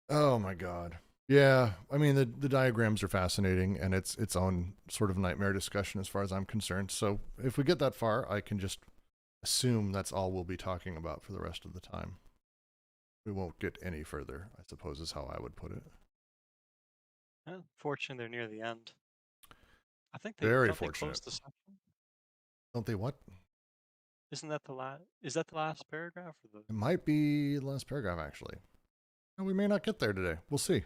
Oh my God. Yeah, I mean the diagrams are fascinating, and it's its own sort of nightmare discussion as far as I'm concerned. So if we get that far, I can just assume that's all we'll be talking about for the rest of the time. We won't get any further, I suppose is how I would put it. Yeah, fortunately, they're near the end. I think they Very don't they fortunate. close the section. Don't they what? Isn't that the last? Is that the last paragraph or the? It might be the last paragraph, actually. And we may not get there today. We'll see.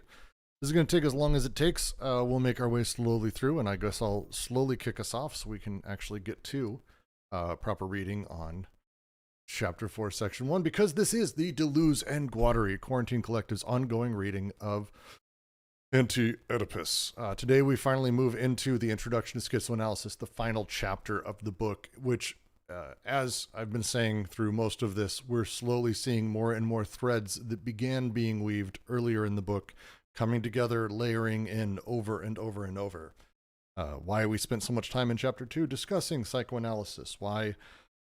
This is going to take as long as it takes. We'll make our way slowly through, and I guess I'll slowly kick us off so we can actually get to proper reading on Chapter 4, Section 1, because this is the Deleuze and Guattari Quarantine Collective's ongoing reading of Anti-Oedipus. Today we finally move into the Introduction to Schizoanalysis, the final chapter of the book, which, as I've been saying through most of this, we're slowly seeing more and more threads that began being weaved earlier in the book, coming together, layering in over and over and over. Why we spent so much time in Chapter 2 discussing psychoanalysis, why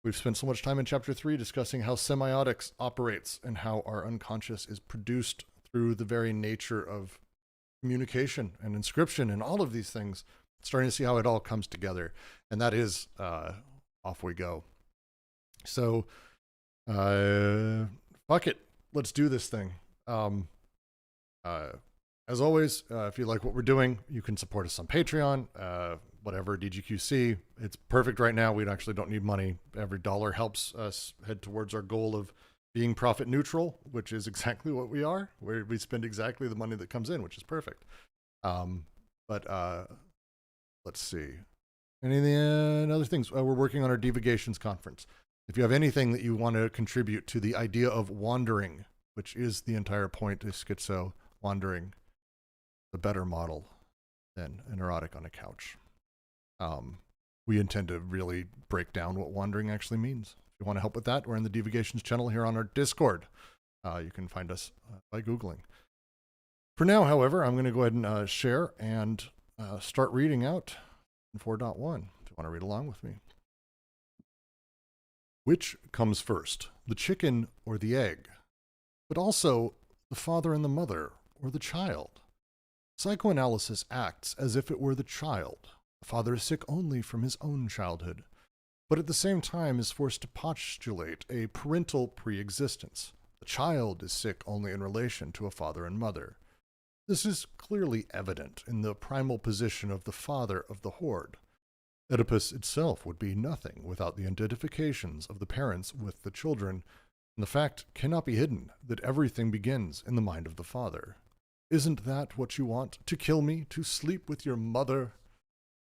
we've spent so much time in Chapter 3 discussing how semiotics operates and how our unconscious is produced through the very nature of communication and inscription and all of these things, starting to see how it all comes together. And that is off we go. So, fuck it. Let's do this thing. As always, if you like what we're doing, you can support us on Patreon, whatever, DGQC. It's perfect right now. We actually don't need money. Every dollar helps us head towards our goal of being profit neutral, which is exactly what we are, where we spend exactly the money that comes in, which is perfect. But let's see. Any other things? We're working on our Divagations conference. If you have anything that you want to contribute to the idea of wandering, which is the entire point of schizo, wandering, the better model than a neurotic on a couch. We intend to really break down what wandering actually means. If you want to help with that, we're in the Divagations channel here on our Discord. You can find us by Googling. For now, however, I'm going to go ahead and share and start reading out in 4.1, if you want to read along with me. Which comes first, the chicken or the egg? But also the father and the mother, or the child? Psychoanalysis acts as if it were the child. The father is sick only from his own childhood, but at the same time is forced to postulate a parental pre-existence. The child is sick only in relation to a father and mother. This is clearly evident in the primal position of the father of the horde. Oedipus itself would be nothing without the identifications of the parents with the children, and the fact cannot be hidden that everything begins in the mind of the father. Isn't that what you want? To kill me? To sleep with your mother?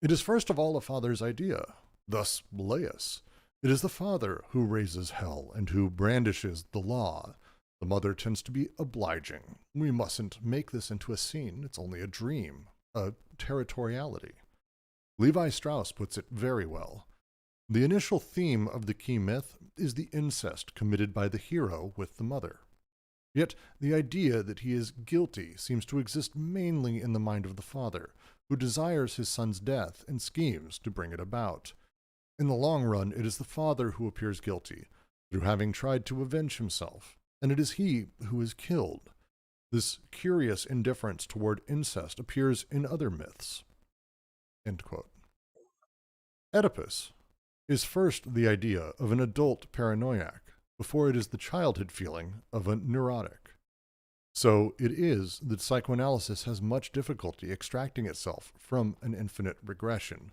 It is first of all a father's idea. Thus Laius. It is the father who raises hell and who brandishes the law. The mother tends to be obliging. We mustn't make this into a scene. It's only a dream, a territoriality. Levi Strauss puts it very well. The initial theme of the key myth is the incest committed by the hero with the mother. Yet the idea that he is guilty seems to exist mainly in the mind of the father, who desires his son's death and schemes to bring it about. In the long run, it is the father who appears guilty, through having tried to avenge himself, and it is he who is killed. This curious indifference toward incest appears in other myths. End quote. Oedipus is first the idea of an adult paranoiac, before it is the childhood feeling of a neurotic. So it is that psychoanalysis has much difficulty extracting itself from an infinite regression.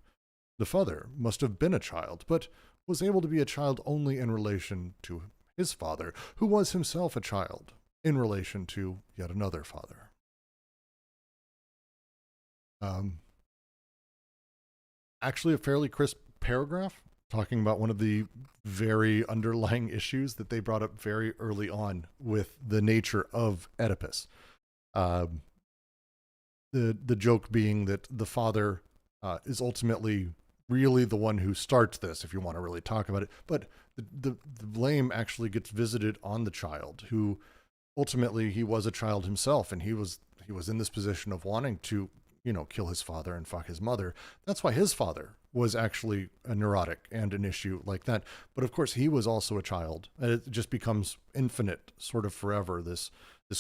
The father must have been a child, but was able to be a child only in relation to his father, who was himself a child, in relation to yet another father. Actually, a fairly crisp paragraph talking about one of the very underlying issues that they brought up very early on with the nature of Oedipus. The joke being that the father is ultimately really the one who starts this, if you want to really talk about it. But the blame actually gets visited on the child, who ultimately he was a child himself, and he was in this position of wanting to kill his father and fuck his mother. That's why his father was actually a neurotic and an issue like that. But of course, he was also a child. And it just becomes infinite, sort of forever, this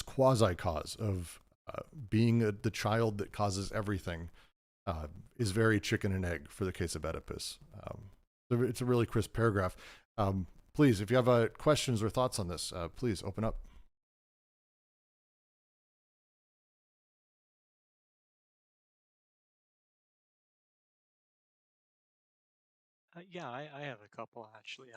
quasi-cause of being the child that causes everything is very chicken and egg for the case of Oedipus. So it's a really crisp paragraph. Please, if you have questions or thoughts on this, please open up. Yeah, I have a couple actually.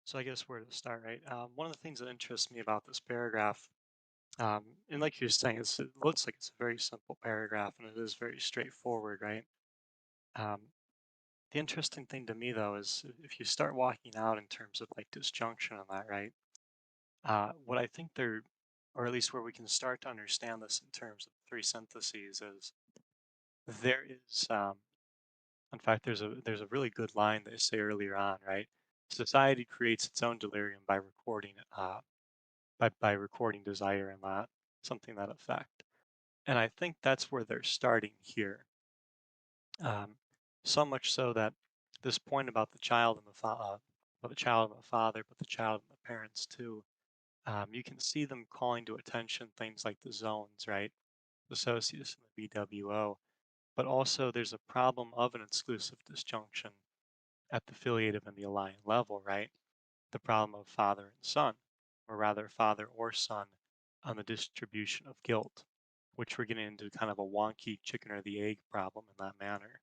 So I guess where to start, right? One of the things that interests me about this paragraph, and like you're saying, it looks like it's a very simple paragraph and it is very straightforward, right? Um, the interesting thing to me though is if you start walking out in terms of like disjunction on that, right? What I think there, or at least where we can start to understand this in terms of three syntheses, is there is, in fact, there's a really good line they say earlier on, right? Society creates its own delirium by recording by recording desire and that something that effect. And I think that's where they're starting here. Um, so much so that this point about the child and the child and the father, but the child and the parents too. You can see them calling to attention things like the zones, right? The socius and the BWO. But also there's a problem of an exclusive disjunction at the filiative and the alliant level, right? The problem of father and son, or rather father or son on the distribution of guilt, which we're getting into kind of a wonky chicken or the egg problem in that manner.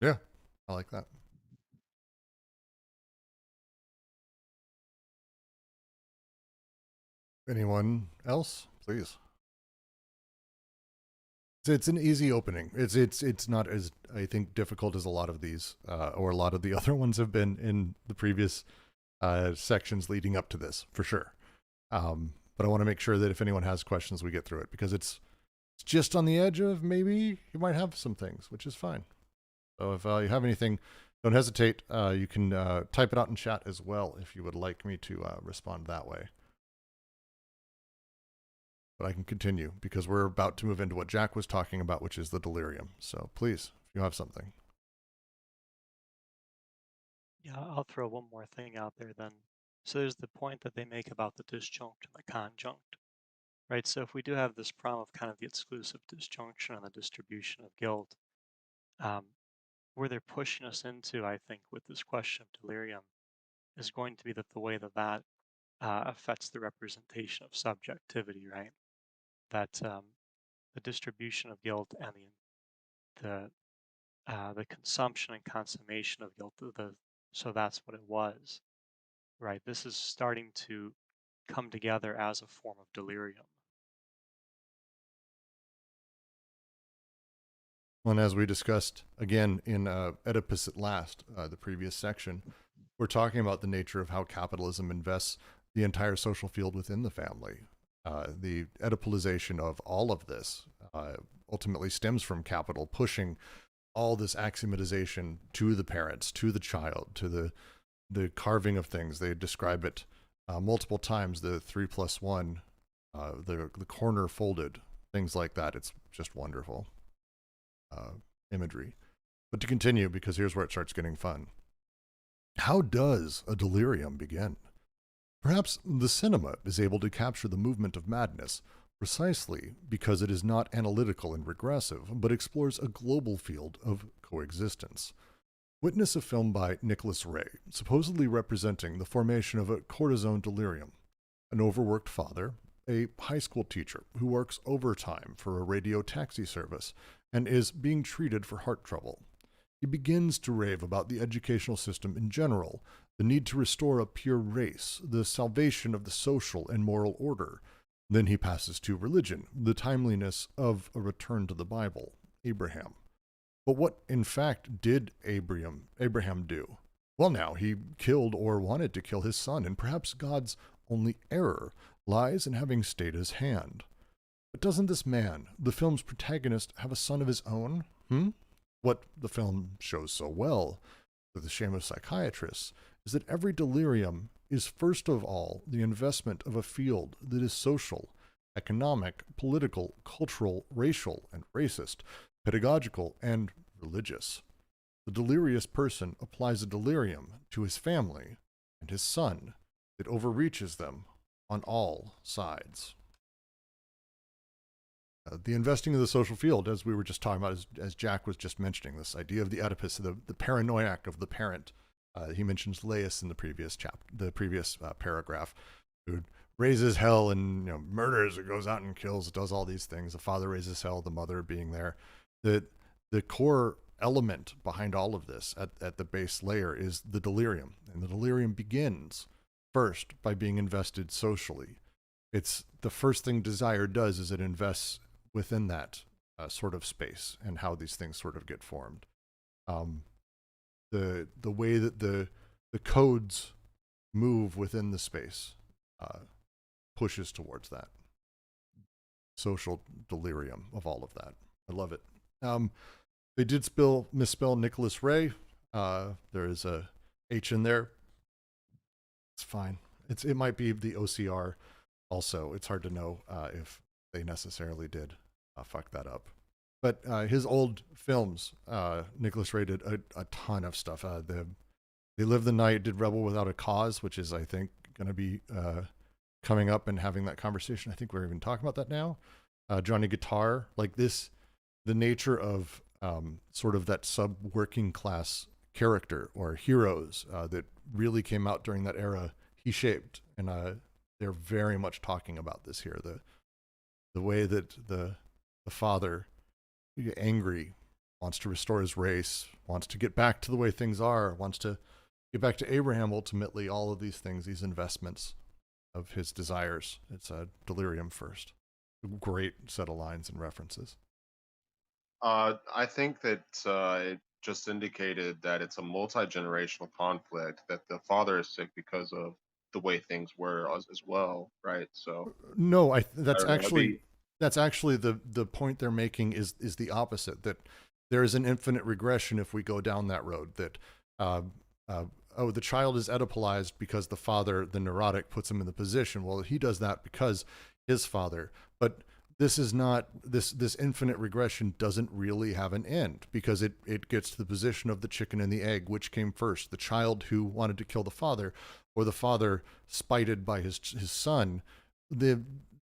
Yeah, I like that. Anyone else? Please. It's an easy opening. It's not as, I think, difficult as a lot of these or a lot of the other ones have been in the previous sections leading up to this, for sure. But I want to make sure that if anyone has questions, we get through it because it's just on the edge of maybe you might have some things, which is fine. So if you have anything, don't hesitate. You can type it out in chat as well if you would like me to respond that way. But I can continue because we're about to move into what Jack was talking about, which is the delirium. So please, if you have something. Yeah, I'll throw one more thing out there then. So there's the point that they make about the disjunct and the conjunct, right? So if we do have this problem of kind of the exclusive disjunction and the distribution of guilt, um, where they're pushing us into, I think, with this question of delirium is going to be that the way that affects the representation of subjectivity, right? That the distribution of guilt and the consumption and consummation of guilt, so that's what it was, right? This is starting to come together as a form of delirium. And as we discussed again in Oedipus at Last, the previous section, we're talking about the nature of how capitalism invests the entire social field within the family. The Oedipalization of all of this ultimately stems from capital pushing all this axiomatization to the parents, to the child, to the carving of things. They describe it multiple times, the 3+1, the corner folded, things like that. It's just wonderful imagery. But to continue, because here's where it starts getting fun. How does a delirium begin? Perhaps the cinema is able to capture the movement of madness precisely because it is not analytical and regressive, but explores a global field of coexistence. Witness a film by Nicholas Ray, supposedly representing the formation of a cortisone delirium. An overworked father, a high school teacher who works overtime for a radio taxi service and is being treated for heart trouble. He begins to rave about the educational system in general, the need to restore a pure race, the salvation of the social and moral order. Then he passes to religion, the timeliness of a return to the Bible, Abraham. But what, in fact, did Abraham do? Well, now, he killed or wanted to kill his son, and perhaps God's only error lies in having stayed his hand. But doesn't this man, the film's protagonist, have a son of his own? What the film shows so well the shame of psychiatrists is that every delirium is first of all the investment of a field that is social, economic, political, cultural, racial, and racist, pedagogical, and religious. The delirious person applies a delirium to his family and his son that overreaches them on all sides. The investing of the social field, as we were just talking about, as Jack was just mentioning, this idea of the Oedipus, the paranoiac of the parent. He mentions Laius in the previous paragraph, who raises hell and murders, it goes out and kills, does all these things. The father raises hell, the mother being there. The core element behind all of this at the base layer is the delirium, and the delirium begins first by being invested socially. It's the first thing desire does is it invests within that sort of space and how these things sort of get formed. The way that the codes move within the space pushes towards that social delirium of all of that. I love it. They did misspell Nicholas Ray. There is a H in there. It's fine. It might be the OCR also. It's hard to know if they necessarily did fuck that up. But his old films, Nicholas Ray did a ton of stuff. They Live the Night did Rebel Without a Cause, which is, I think, going to be coming up and having that conversation. I think we're even talking about that now. Johnny Guitar, like this, the nature of sort of that sub-working class character or heroes that really came out during that era, he shaped. And they're very much talking about this here. The way that the father, angry, wants to restore his race, wants to get back to the way things are, wants to get back to Abraham ultimately, all of these things, these investments of his desires. It's a delirium first. Great set of lines and references. I think that it just indicated that it's a multi-generational conflict, that the father is sick because of the way things were as well, right? So no, that's I don't know, actually the point they're making is the opposite, that there is an infinite regression if we go down that road, that the child is Oedipalized because the father, the neurotic, puts him in the position. Well, he does that because his father, but this is not, this infinite regression doesn't really have an end, because it gets to the position of the chicken and the egg. Which came first, the child who wanted to kill the father, or the father spited by his son?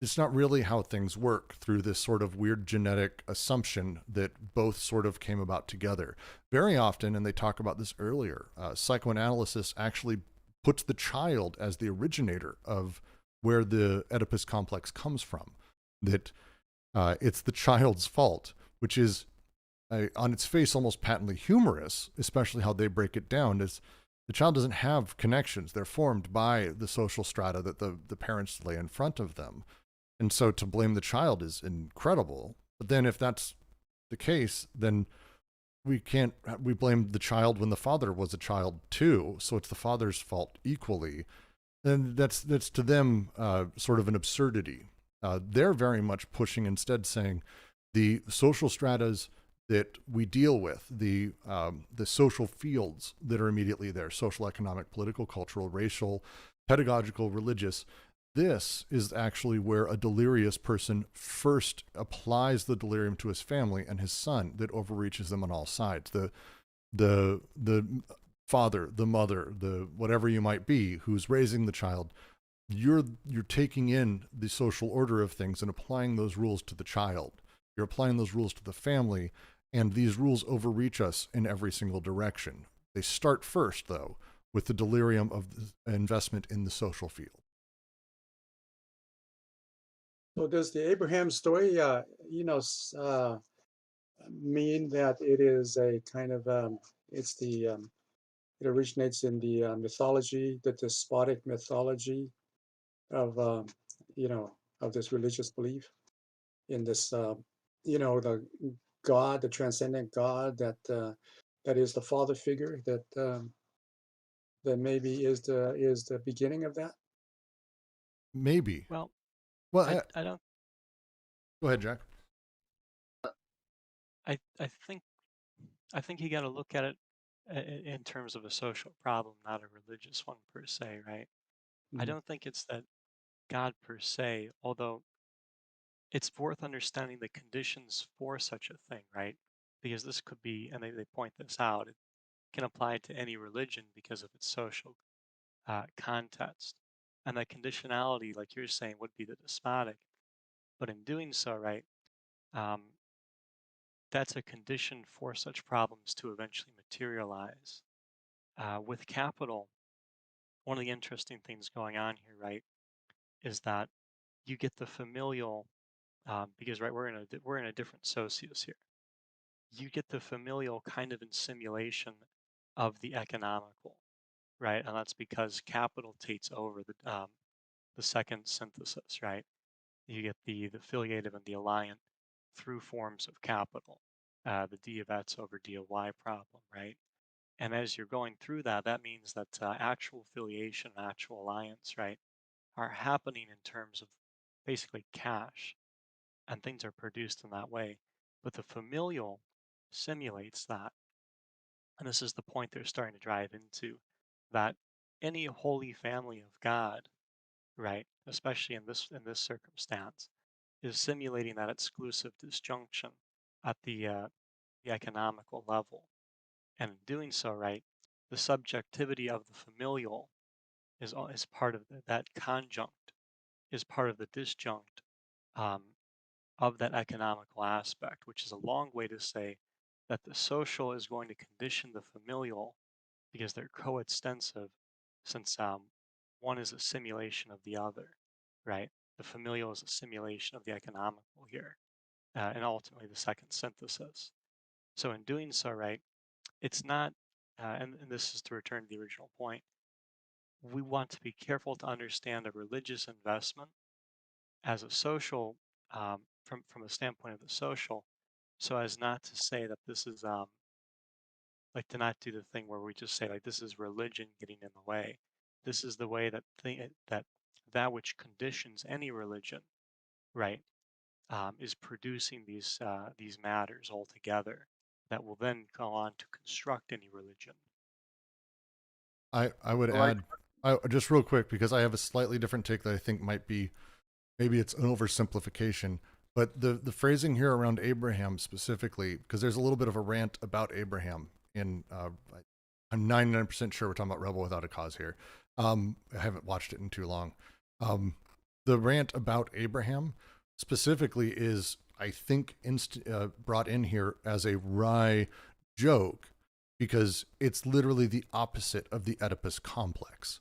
It's not really how things work through this sort of weird genetic assumption that both sort of came about together. Very often, and they talk about this earlier, psychoanalysis actually puts the child as the originator of where the Oedipus complex comes from. That it's the child's fault, which is on its face almost patently humorous, especially how they break it down. Is the child doesn't have connections. They're formed by the social strata that the parents lay in front of them. And so to blame the child is incredible. But then if that's the case, then we blame the child when the father was a child too. So it's the father's fault equally. And that's to them sort of an absurdity. They're very much pushing, instead, saying the social stratas that we deal with, the social fields that are immediately there, social, economic, political, cultural, racial, pedagogical, religious, this is actually where a delirious person first applies the delirium to his family and his son that overreaches them on all sides. The father, the mother, the whatever you might be, who's raising the child, you're taking in the social order of things and applying those rules to the child. You're applying those rules to the family, and these rules overreach us in every single direction. They start first, though, with the delirium of the investment in the social field. So does the Abraham story, mean that it is a kind of, it originates in the mythology, the despotic mythology of, of this religious belief in this, the God, the transcendent God that is the father figure, that maybe is the beginning of that? Maybe. Well, Well, I don't. go ahead, Jack. I think you got to look at it in terms of a social problem, not a religious one per se, right? I Mhm. don't think it's that God per se, although it's worth understanding the conditions for such a thing, right? Because this could be, and they point this out, it can apply to any religion because of its social context. And that conditionality, like you're saying, would be the despotic. But in doing so, right, um, that's a condition for such problems to eventually materialize. With capital, one of the interesting things going on here, right, is that you get the familial, because right, we're in a different socius here. You get the familial kind of in simulation of the economical, right, and that's because capital takes over the second synthesis, right? You get the filiative and the alliant through forms of capital, the D of X over D of Y problem, right? And as you're going through that, that means that actual filiation, actual alliance, right, are happening in terms of basically cash, and things are produced in that way. But the familial simulates that. And this is the point they're starting to drive into, that any holy family of God, right, especially in this circumstance, is simulating that exclusive disjunction at the economical level. And in doing so, right, the subjectivity of the familial is part of that conjunct, is part of the disjunct um, of that economical aspect, which is a long way to say that the social is going to condition the familial because they're coextensive, since one is a simulation of the other, right? The familial is a simulation of the economical here, and ultimately the second synthesis. So in doing so, right, it's not, and this is to return to the original point, we want to be careful to understand a religious investment as a social, from a standpoint of the social, so as not to say that this is like to not do the thing where we just say like this is religion getting in the way. This is the way that that which conditions any religion, right, is producing these matters altogether that will then go on to construct any religion. I would Well, like, add, just real quick, because I have a slightly different take that I think might be, maybe it's an oversimplification, but the phrasing here around Abraham specifically, because there's a little bit of a rant about Abraham in, I'm 99% sure we're talking about Rebel Without a Cause here. I haven't watched it in too long. The rant about Abraham specifically is, I think, brought in here as a wry joke because it's literally the opposite of the Oedipus complex.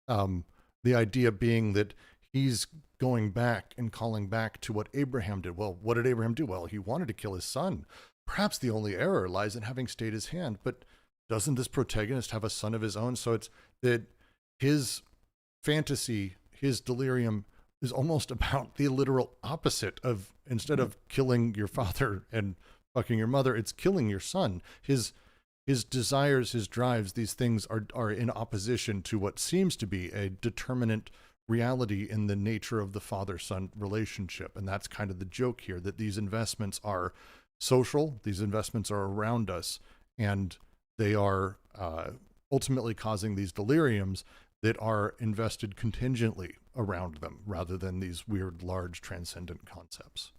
The idea being that he's going back and calling back to what Abraham did. Well, what did Abraham do? Well, he wanted to kill his son. Perhaps the only error lies in having stayed his hand, but doesn't this protagonist have a son of his own? So it's that his fantasy, his delirium is almost about the literal opposite of, instead of killing your father and fucking your mother, it's killing your son. His desires, his drives, these things are in opposition to what seems to be a determinate reality in the nature of the father-son relationship. And that's kind of the joke here, that these investments are social, these investments are around us, and they are ultimately causing these deliriums that are invested contingently around them rather than these weird, large, transcendent concepts.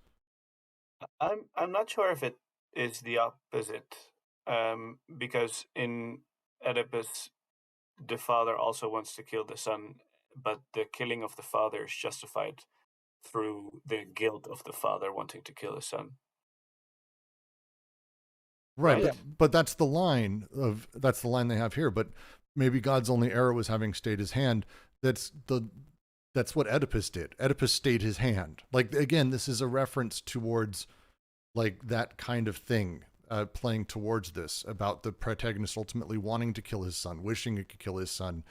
I'm not sure if it is the opposite, because in Oedipus, the father also wants to kill the son, but the killing of the father is justified through the guilt of the father wanting to kill his son. Right, Right? but that's the line they have here. But maybe God's only error was having stayed his hand. That's what Oedipus did. Oedipus stayed his hand. Like, again, this is a reference towards like that kind of thing, playing towards this about the protagonist ultimately wanting to kill his son, wishing he could kill his son.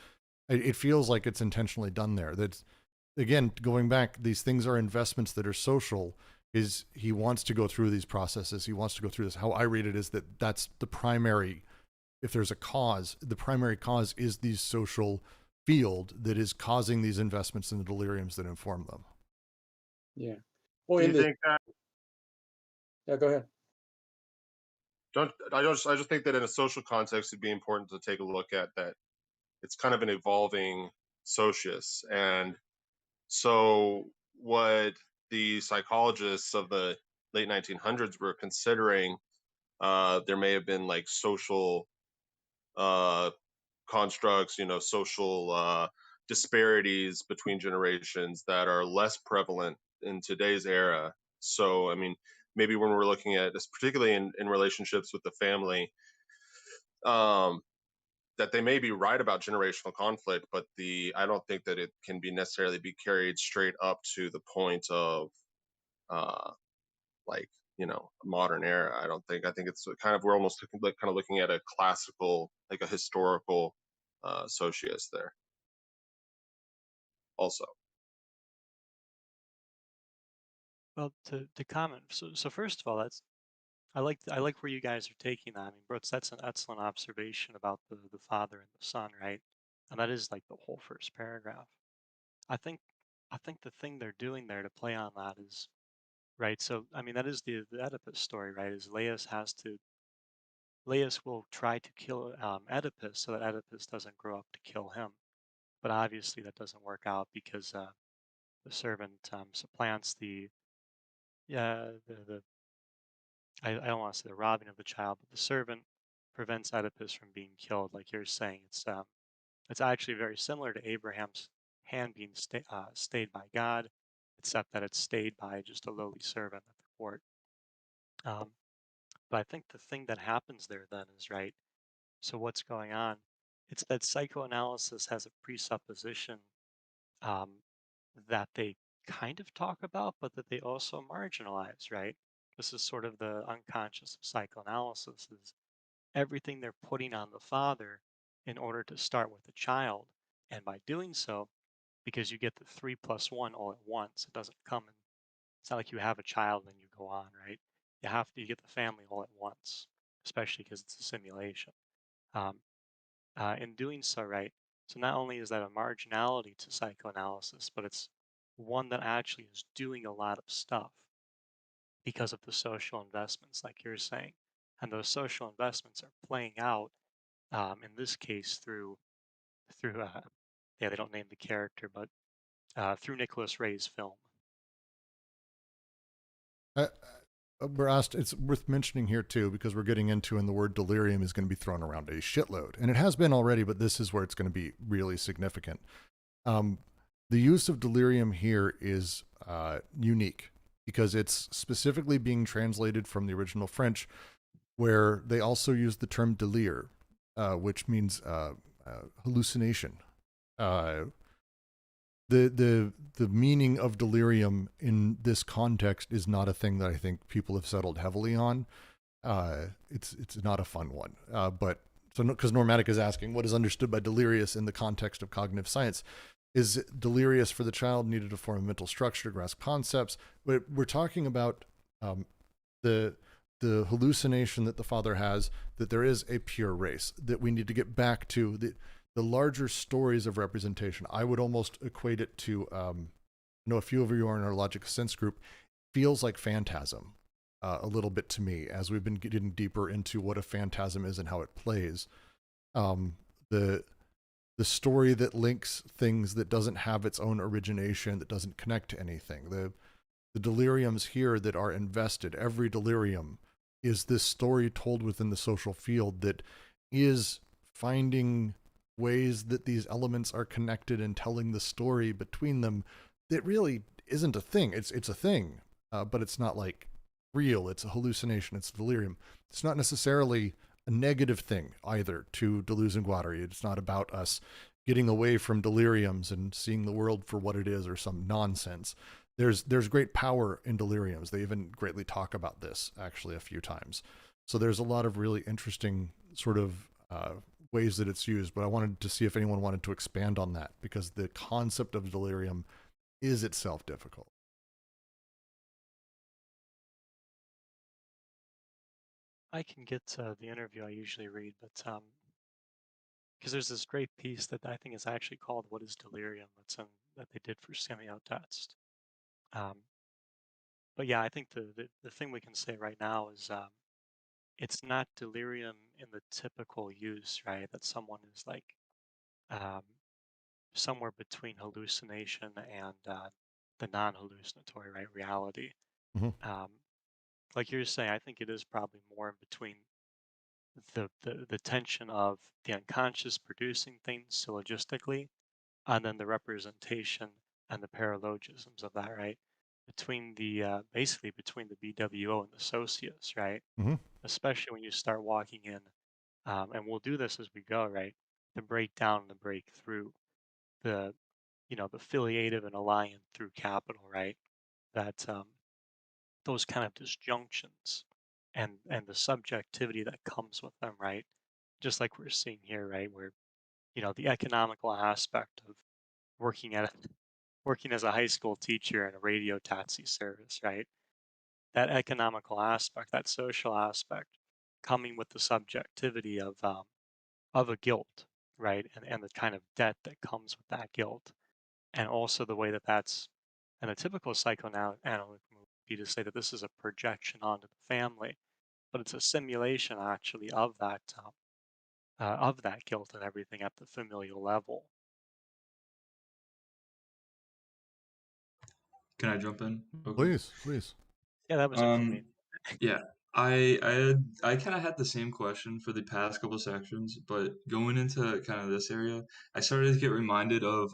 It feels like it's intentionally done there. That's, again, going back, these things are investments that are social. Is he wants to go through these processes. He wants to go through this. How I read it is that that's the primary, if there's a cause, the primary cause is the social field that is causing these investments and the deliriums that inform them. Yeah. Well, do in you the think that yeah, go ahead. I just think that in a social context, it'd be important to take a look at that. It's kind of an evolving socius, and so what the psychologists of the late 1900s were considering, there may have been like social uh, constructs, social disparities between generations that are less prevalent in today's era. So, I mean, maybe when we're looking at this, particularly in relationships with the family, um, that they may be right about generational conflict, but I don't think that it can be necessarily be carried straight up to the point of uh, like modern era. I think it's kind of we're almost like kind of looking at a classical, like a historical socius there also. Well, to comment, so first of all, I like where you guys are taking that. I mean, Brooks, that's an excellent observation about the father and the son, right? And that is like the whole first paragraph. I think I think the thing they're doing there to play on that is right. So I mean, that is the Oedipus story, right? Is Laius will try to kill Oedipus so that Oedipus doesn't grow up to kill him. But obviously that doesn't work out because the servant supplants the I don't want to say the robbing of the child, but the servant prevents Oedipus from being killed. Like you're saying, it's actually very similar to Abraham's hand being stayed by God, except that it's stayed by just a lowly servant at the court. Um, but I think the thing that happens there then is right. So what's going on? It's that psychoanalysis has a presupposition um, that they kind of talk about, but that they also marginalize, right? This is sort of the unconscious of psychoanalysis is everything they're putting on the father in order to start with the child. And by doing so, because you get the 3+1 all at once, it doesn't come in, it's not like you have a child and then you go on, right? You get the family all at once, especially because it's a simulation. Um, in doing so, right? So not only is that a marginality to psychoanalysis, but it's one that actually is doing a lot of stuff because of the social investments, like you're saying. And those social investments are playing out, in this case, through yeah, they don't name the character, but through Nicholas Ray's film. Uh, we're asked, it's worth mentioning here too, because we're getting into, and the word delirium is going to be thrown around a shitload. And it has been already, but this is where it's going to be really significant. The use of delirium here is unique because it's specifically being translated from the original French, where they also use the term délire, which means hallucination. The meaning of delirium in this context is not a thing that I think people have settled heavily on. It's not a fun one. But so because Normatic is asking what is understood by delirious in the context of cognitive science. Is delirious for the child needed to form a mental structure to grasp concepts? But we're talking about the hallucination that the father has, that there is a pure race, that we need to get back to the larger stories of representation. I would almost equate it to, I know a few of you are in our Logic Sense group, feels like Phantasm a little bit to me as we've been getting deeper into what a phantasm is and how it plays. The story that links things that doesn't have its own origination, that doesn't connect to anything. The deliriums here that are invested, every delirium is this story told within the social field that is finding ways that these elements are connected and telling the story between them that really isn't a thing. It's a thing, but it's not like real. It's a hallucination. It's a delirium. It's not necessarily a negative thing either to Deleuze and Guattari. It's not about us getting away from deliriums and seeing the world for what it is or some nonsense. There's great power in deliriums. They even greatly talk about this actually a few times. So there's a lot of really interesting sort of ways that it's used, but I wanted to see if anyone wanted to expand on that because the concept of delirium is itself difficult. I can get to the interview I usually read, but because there's this great piece that I think is actually called "What is Delirium?" that they did for Semiotext. But yeah, I think the thing we can say right now is it's not delirium in the typical use, right? That someone is like um, somewhere between hallucination and the non-hallucinatory, right, reality. Hmm. Um, like you're saying, I think it is probably more in between the tension of the unconscious producing things syllogistically, and then the representation and the paralogisms of that, right? Between the basically between the BWO and the socius, right? Hmm. Especially when you start walking in, and we'll do this as we go, right? The breakdown and the breakthrough, the the filiative and alliant through capital, right? That those kind of disjunctions and the subjectivity that comes with them, right? Just like we're seeing here, right? Where the economical aspect of working at working as a high school teacher in a radio taxi service, right? That economical aspect, that social aspect, coming with the subjectivity of a guilt, right? And the kind of debt that comes with that guilt, and also the way that that's, and a typical psychoanalytic would be to say that this is a projection onto the family, but it's a simulation actually of that guilt and everything at the familial level. Can I jump in real quick? Please, please. Yeah, that was it for me. Um, yeah, I kind of had the same question for the past couple sections, but going into kind of this area, I started to get reminded of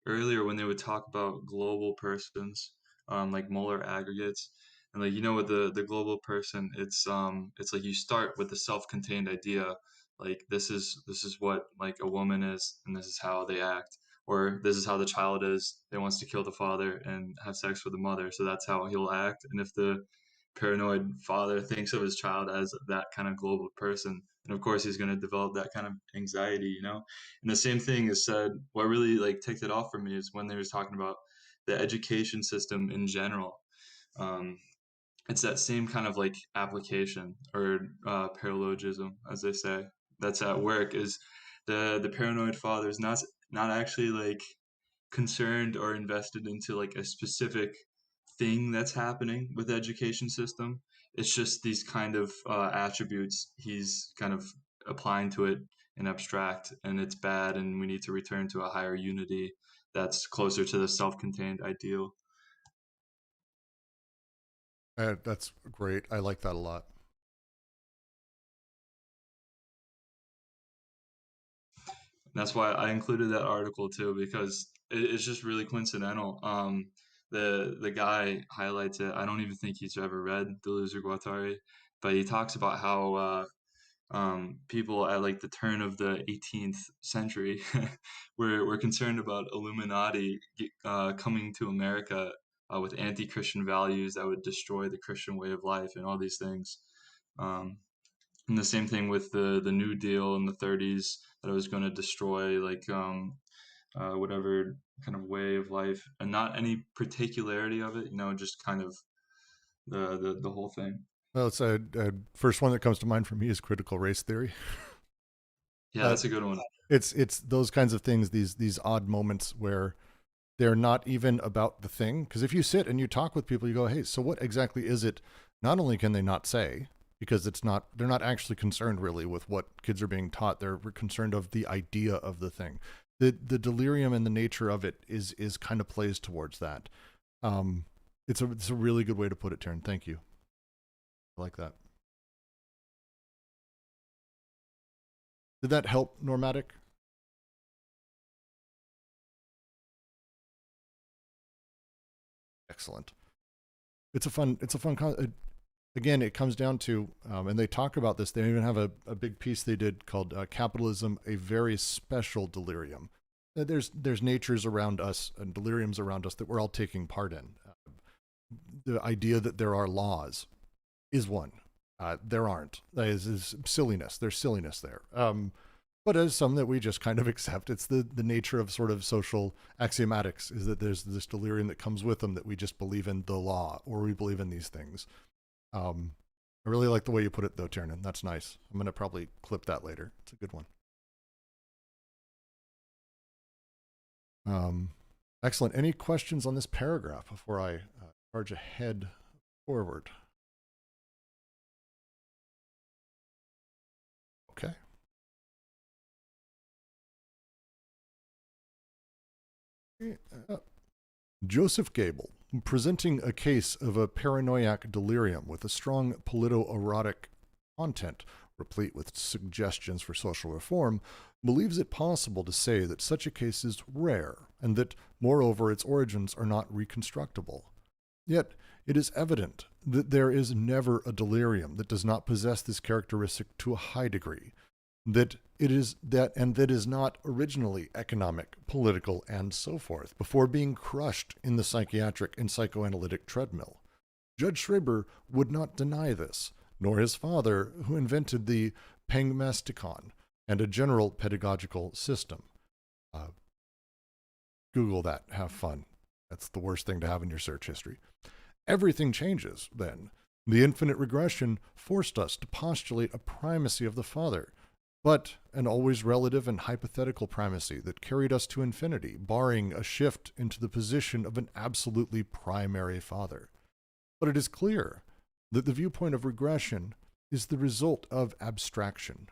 earlier when they would talk about global persons, like molar aggregates, and like with the global person, it's like you start with the self-contained idea, like this is what like a woman is, and this is how they act. Or this is how the child is. They wants to kill the father and have sex with the mother, so that's how he'll act. And if the paranoid father thinks of his child as that kind of global person, and of course he's going to develop that kind of anxiety. And the same thing is said, what really like ticked it off for me is when they was talking about the education system in general. um, it's that same kind of like application or paralogism, as they say, that's at work. Is the paranoid father is not actually like concerned or invested into like a specific thing that's happening with the education system. It's just these kind of attributes he's kind of applying to it in abstract, and it's bad, and we need to return to a higher unity that's closer to the self-contained ideal. That's great. I like that a lot. That's why I included that article too, because it's just really coincidental. The guy highlights it. I don't even think he's ever read Deleuze or Guattari, but he talks about how people at like the turn of the 18th century were concerned about Illuminati coming to America with anti-Christian values that would destroy the Christian way of life and all these things. Um, and the same thing with the New Deal in the 30s, that it was going to destroy like whatever kind of way of life, and not any particularity of it, just kind of the whole thing. Well, it's a first one that comes to mind for me is critical race theory. Yeah, that's a good one. It's those kinds of things, these odd moments where they're not even about the thing. Because if you sit and you talk with people, you go, hey, so what exactly is it? Not only can they not say, because they're not actually concerned really with what kids are being taught. They're concerned of the idea of the thing. The delirium and the nature of it is kind of plays towards that. It's a really good way to put it, Taryn. Thank you. I like that. Did that help, Normatic? Excellent. It's a fun again, it comes down to, and they talk about this. They even have a big piece they did called "Capitalism: A Very Special Delirium." There's natures around us and deliriums around us that we're all taking part in. The idea that there are laws is one. There aren't. That is silliness. There's silliness there. But as some that we just kind of accept. It's the nature of sort of social axiomatics, is that there's this delirium that comes with them, that we just believe in the law, or we believe in these things. I really like the way you put it though, Tiernan. That's nice. I'm going to probably clip that later. It's a good one. Excellent. Any questions on this paragraph before I charge ahead forward? Joseph Gable, presenting a case of a paranoiac delirium with a strong polito-erotic content, replete with suggestions for social reform, believes it possible to say that such a case is rare, and that, moreover, its origins are not reconstructible. Yet, it is evident that there is never a delirium that does not possess this characteristic to a high degree, that is not originally economic, political, and so forth, before being crushed in the psychiatric and psychoanalytic treadmill. Judge Schreber would not deny this, nor his father, who invented the pangmasticon and a general pedagogical system. Google that, have fun. That's the worst thing to have in your search history. Everything changes, then. The infinite regression forced us to postulate a primacy of the father, but an always relative and hypothetical primacy that carried us to infinity, barring a shift into the position of an absolutely primary father. But it is clear that the viewpoint of regression is the result of abstraction.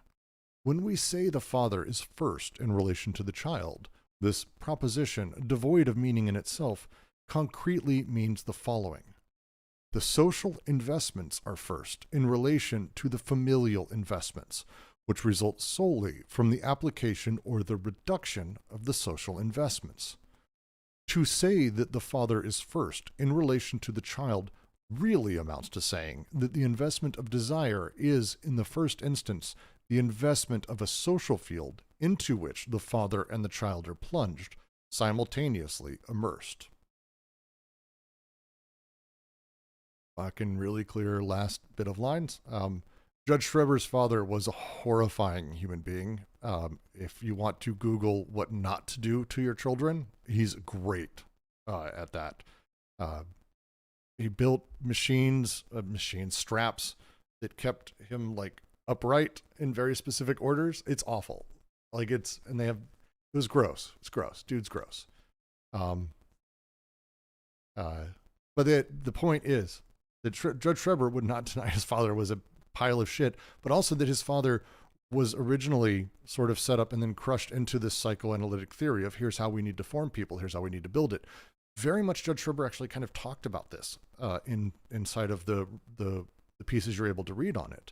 When we say the father is first in relation to the child, this proposition, devoid of meaning in itself, concretely means the following. The social investments are first in relation to the familial investments, which result solely from the application or the reduction of the social investments. To say that the father is first in relation to the child really amounts to saying that the investment of desire is, in the first instance, the investment of a social field into which the father and the child are plunged, simultaneously immersed. Fucking really clear last bit of lines. Judge Schreber's father was a horrifying human being. If you want to Google what not to do to your children, he's great at that. He built straps that kept him like upright in very specific orders. It's awful. It was gross. It's gross. Dude's gross. But the point is that Judge Schreber would not deny his father was a pile of shit, but also that his father was originally sort of set up and then crushed into this psychoanalytic theory of here's how we need to form people, here's how we need to build it. Very much Judge Schreber actually kind of talked about this inside of the pieces you're able to read on it.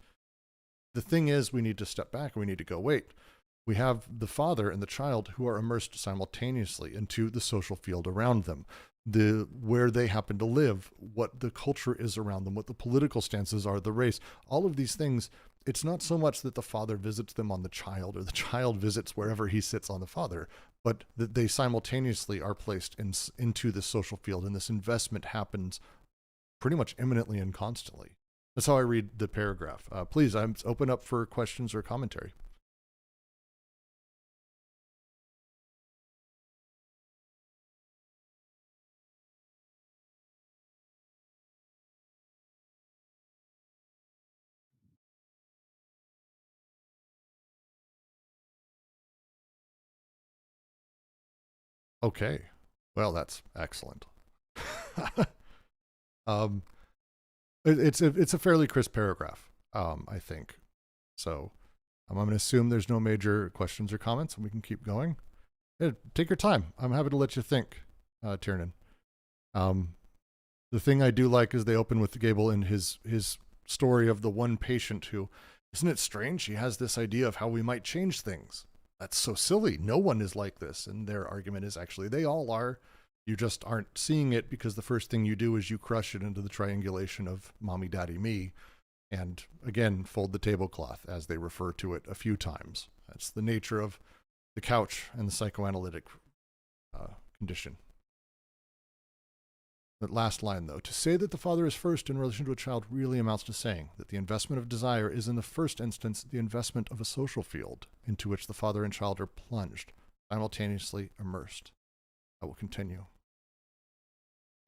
The thing is, we need to step back and we need to go, wait, we have the father and the child who are immersed simultaneously into the social field around them, where they happen to live, what the culture is around them, what the political stances are, the race, all of these things. It's not so much that the father visits them on the child or the child visits wherever he sits on the father, but that they simultaneously are placed into this social field, and this investment happens pretty much imminently and constantly. That's how I read the paragraph. Please, I'm open up for questions or commentary. Okay, well, that's excellent. It's a fairly crisp paragraph, I think. So I'm going to assume there's no major questions or comments, and we can keep going. Yeah, take your time. I'm happy to let you think, Tiernan. The thing I do like is they open with Gable in his story of the one patient who, isn't it strange? He has this idea of how we might change things. That's so silly. No one is like this. And their argument is actually they all are. You just aren't seeing it because the first thing you do is you crush it into the triangulation of mommy, daddy, me. And again, fold the tablecloth, as they refer to it a few times. That's the nature of the couch and the psychoanalytic condition. That last line, though, to say that the father is first in relation to a child really amounts to saying that the investment of desire is in the first instance the investment of a social field into which the father and child are plunged, simultaneously immersed. I will continue.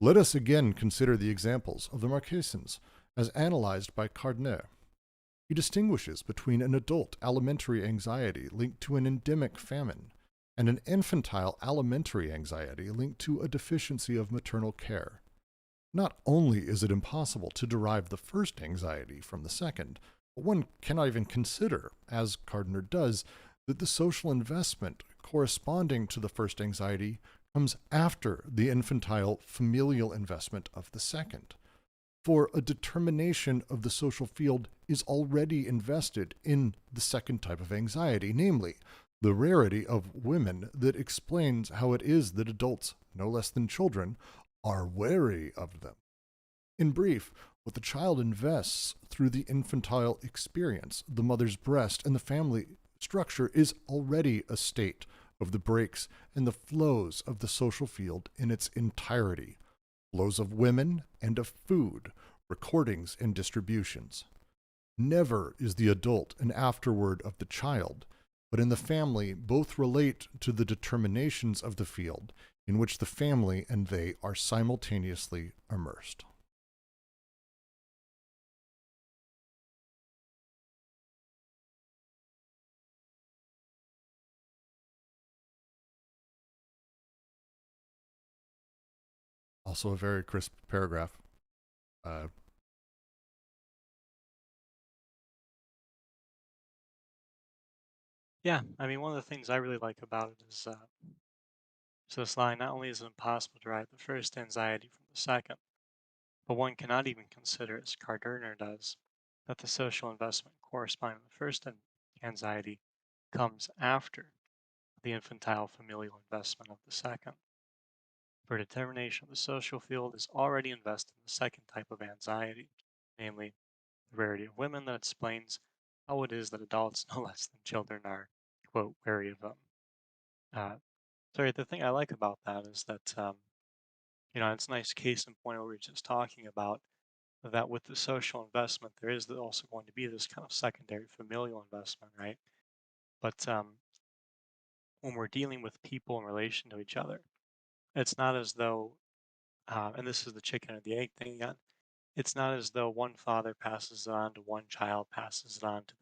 Let us again consider the examples of the Marquesans as analyzed by Cardner. He distinguishes between an adult alimentary anxiety linked to an endemic famine and an infantile alimentary anxiety linked to a deficiency of maternal care. Not only is it impossible to derive the first anxiety from the second, but one cannot even consider, as Cardner does, that the social investment corresponding to the first anxiety comes after the infantile familial investment of the second. For a determination of the social field is already invested in the second type of anxiety, namely, the rarity of women that explains how it is that adults, no less than children, are wary of them. In brief, what the child invests through the infantile experience, the mother's breast, and the family structure is already a state of the breaks and the flows of the social field in its entirety, flows of women and of food, recordings and distributions. Never is the adult an afterword of the child, but in the family both relate to the determinations of the field in which the family and they are simultaneously immersed. Also a very crisp paragraph. Yeah, I mean, one of the things I really like about it is so this line, not only is it impossible to derive the first anxiety from the second, but one cannot even consider, as Gardner does, that the social investment corresponding to the first anxiety comes after the infantile familial investment of the second. For determination of the social field is already invested in the second type of anxiety, namely the rarity of women that explains how it is that adults, no less than children, are, quote, wary of them. Sorry, the thing I like about that is that, it's a nice case in point what we were just talking about, that with the social investment, there is also going to be this kind of secondary familial investment, right? But when we're dealing with people in relation to each other, it's not as though, and this is the chicken or the egg thing again, it's not as though one father passes it on to one child, passes it on to,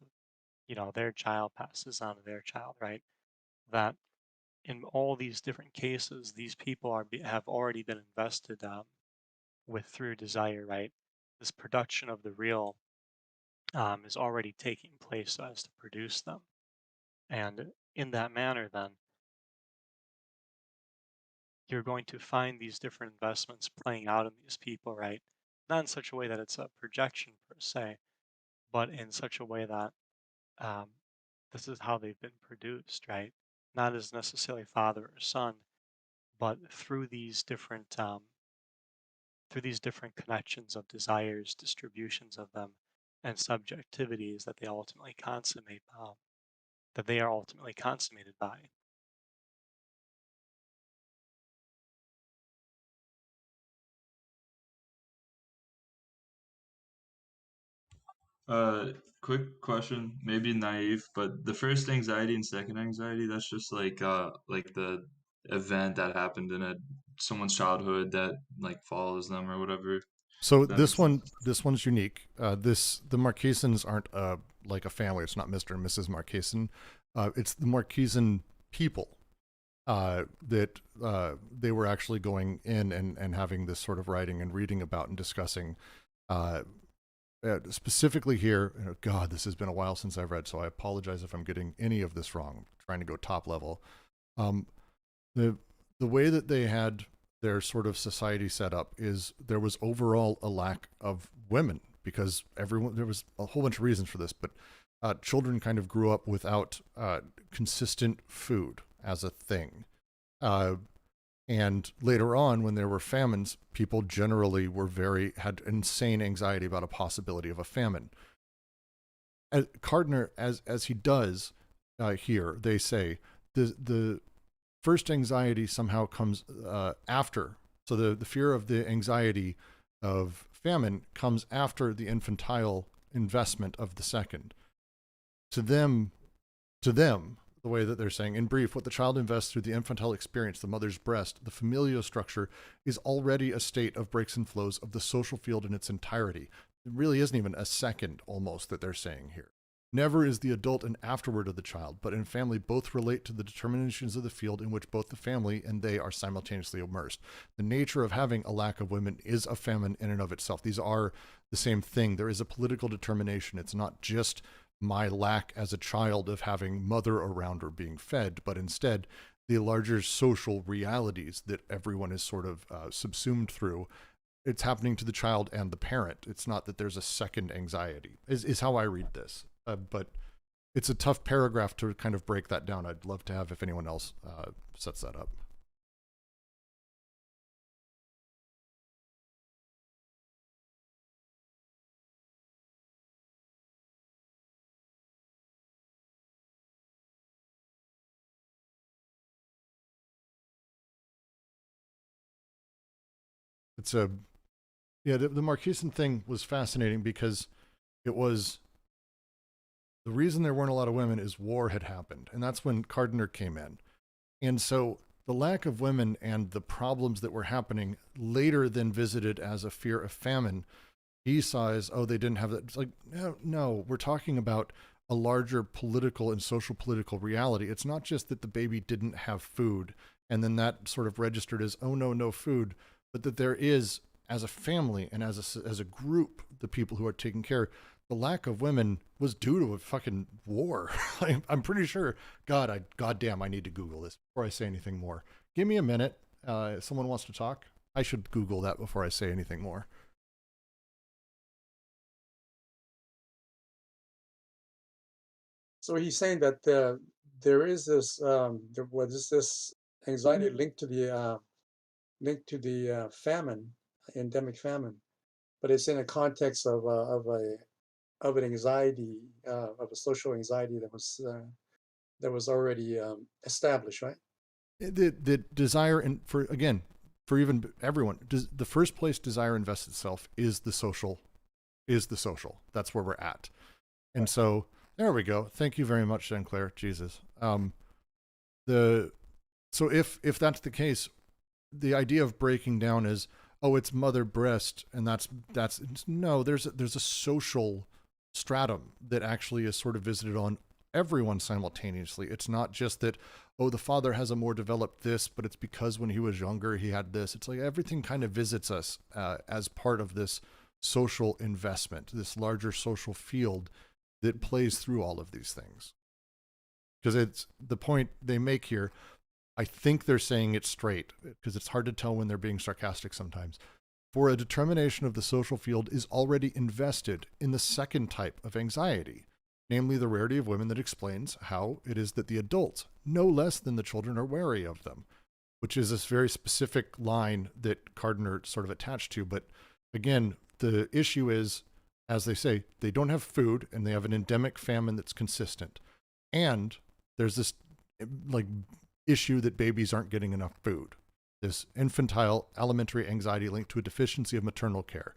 their child, passes on to their child, right? That in all these different cases, these people have already been invested with through desire, right? This production of the real is already taking place so as to produce them. And in that manner, then, you're going to find these different investments playing out in these people, right? Not in such a way that it's a projection per se, but in such a way that um, this is how they've been produced, right? Not as necessarily father or son, but through these different connections of desires, distributions of them, and subjectivities that they are ultimately consummated by. Quick question, maybe naive, but the first anxiety and second anxiety, that's just like the event that happened in someone's childhood that like follows them or whatever. So That makes sense. this one's unique. The Marquesans aren't like a family. It's not Mr. and Mrs. Marquesan. It's the Marquesan people that they were actually going in and having this sort of writing and reading about and discussing. Specifically here, God, this has been a while since I've read, so I apologize if I'm getting any of this wrong. I'm trying to go top level. The way that they had their sort of society set up is there was overall a lack of women because there was a whole bunch of reasons for this, but children kind of grew up without consistent food as a thing. And later on, when there were famines, people generally had insane anxiety about a possibility of a famine. Gardner, as he does here, they say the first anxiety somehow comes after. So the fear of the anxiety of famine comes after the infantile investment of the second. To them, the way that they're saying, in brief, what the child invests through the infantile experience, the mother's breast, the familial structure, is already a state of breaks and flows of the social field in its entirety. It really isn't even a second, almost, that they're saying here. Never is the adult an afterword of the child, but in family both relate to the determinations of the field in which both the family and they are simultaneously immersed. The nature of having a lack of women is a famine in and of itself. These are the same thing. There is a political determination. It's not just my lack as a child of having mother around or being fed, but instead the larger social realities that everyone is sort of subsumed through. It's happening to the child and the parent. It's not that there's a second anxiety, is how I read this. But it's a tough paragraph to kind of break that down. I'd love to have if anyone else sets that up. It's a the Marquesan thing was fascinating because it was the reason there weren't a lot of women is war had happened, and that's when Gardner came in, and so the lack of women and the problems that were happening later then visited as a fear of famine. He saw as, oh, they didn't have that. It's like, no, we're talking about a larger political and social political reality. It's not just that the baby didn't have food and then that sort of registered as, oh no, no food, but that there is, as a family and as a group, the people who are taking care. The lack of women was due to a fucking war. I'm pretty sure. Goddamn, I need to Google this before I say anything more. Give me a minute. If someone wants to talk, I should Google that before I say anything more. So he's saying that there is this what is this anxiety linked to the famine, endemic famine, but it's in a context of an anxiety of a social anxiety that was already established, right? The desire, and for even everyone, the first place desire invests itself is the social. That's where we're at. And Right. so there we go. Thank you very much, Sinclair. Jesus. So if that's the case, the idea of breaking down is, oh, it's mother breast, and that's no. There's a social stratum that actually is sort of visited on everyone simultaneously. It's not just that, oh, the father has a more developed this, but it's because when he was younger he had this. It's like everything kind of visits us as part of this social investment, this larger social field that plays through all of these things. Because it's the point they make here. I think they're saying it straight because it's hard to tell when they're being sarcastic sometimes. For a determination of the social field is already invested in the second type of anxiety, namely the rarity of women that explains how it is that the adults, no less than the children, are wary of them, which is this very specific line that Gardner sort of attached to. But again, the issue is, as they say, they don't have food and they have an endemic famine that's consistent. And there's this like issue that babies aren't getting enough food. This infantile alimentary anxiety linked to a deficiency of maternal care.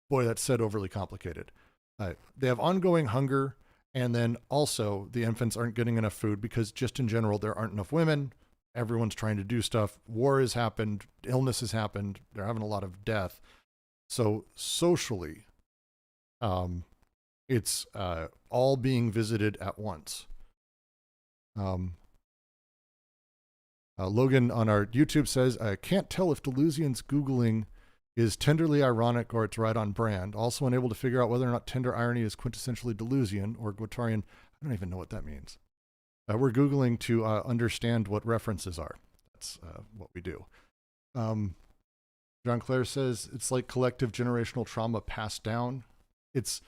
Boy, that's said overly complicated. They have ongoing hunger, and then also the infants aren't getting enough food because just in general, there aren't enough women. Everyone's trying to do stuff. War has happened. Illness has happened. They're having a lot of death. So socially, it's all being visited at once. Logan on our YouTube says, I can't tell if Deleuzian's Googling is tenderly ironic or it's right on brand. Also unable to figure out whether or not tender irony is quintessentially Deleuzian or Guattarian. I don't even know what that means. We're Googling to understand what references are. That's what we do. Jean Claire says, it's like collective generational trauma passed down. It's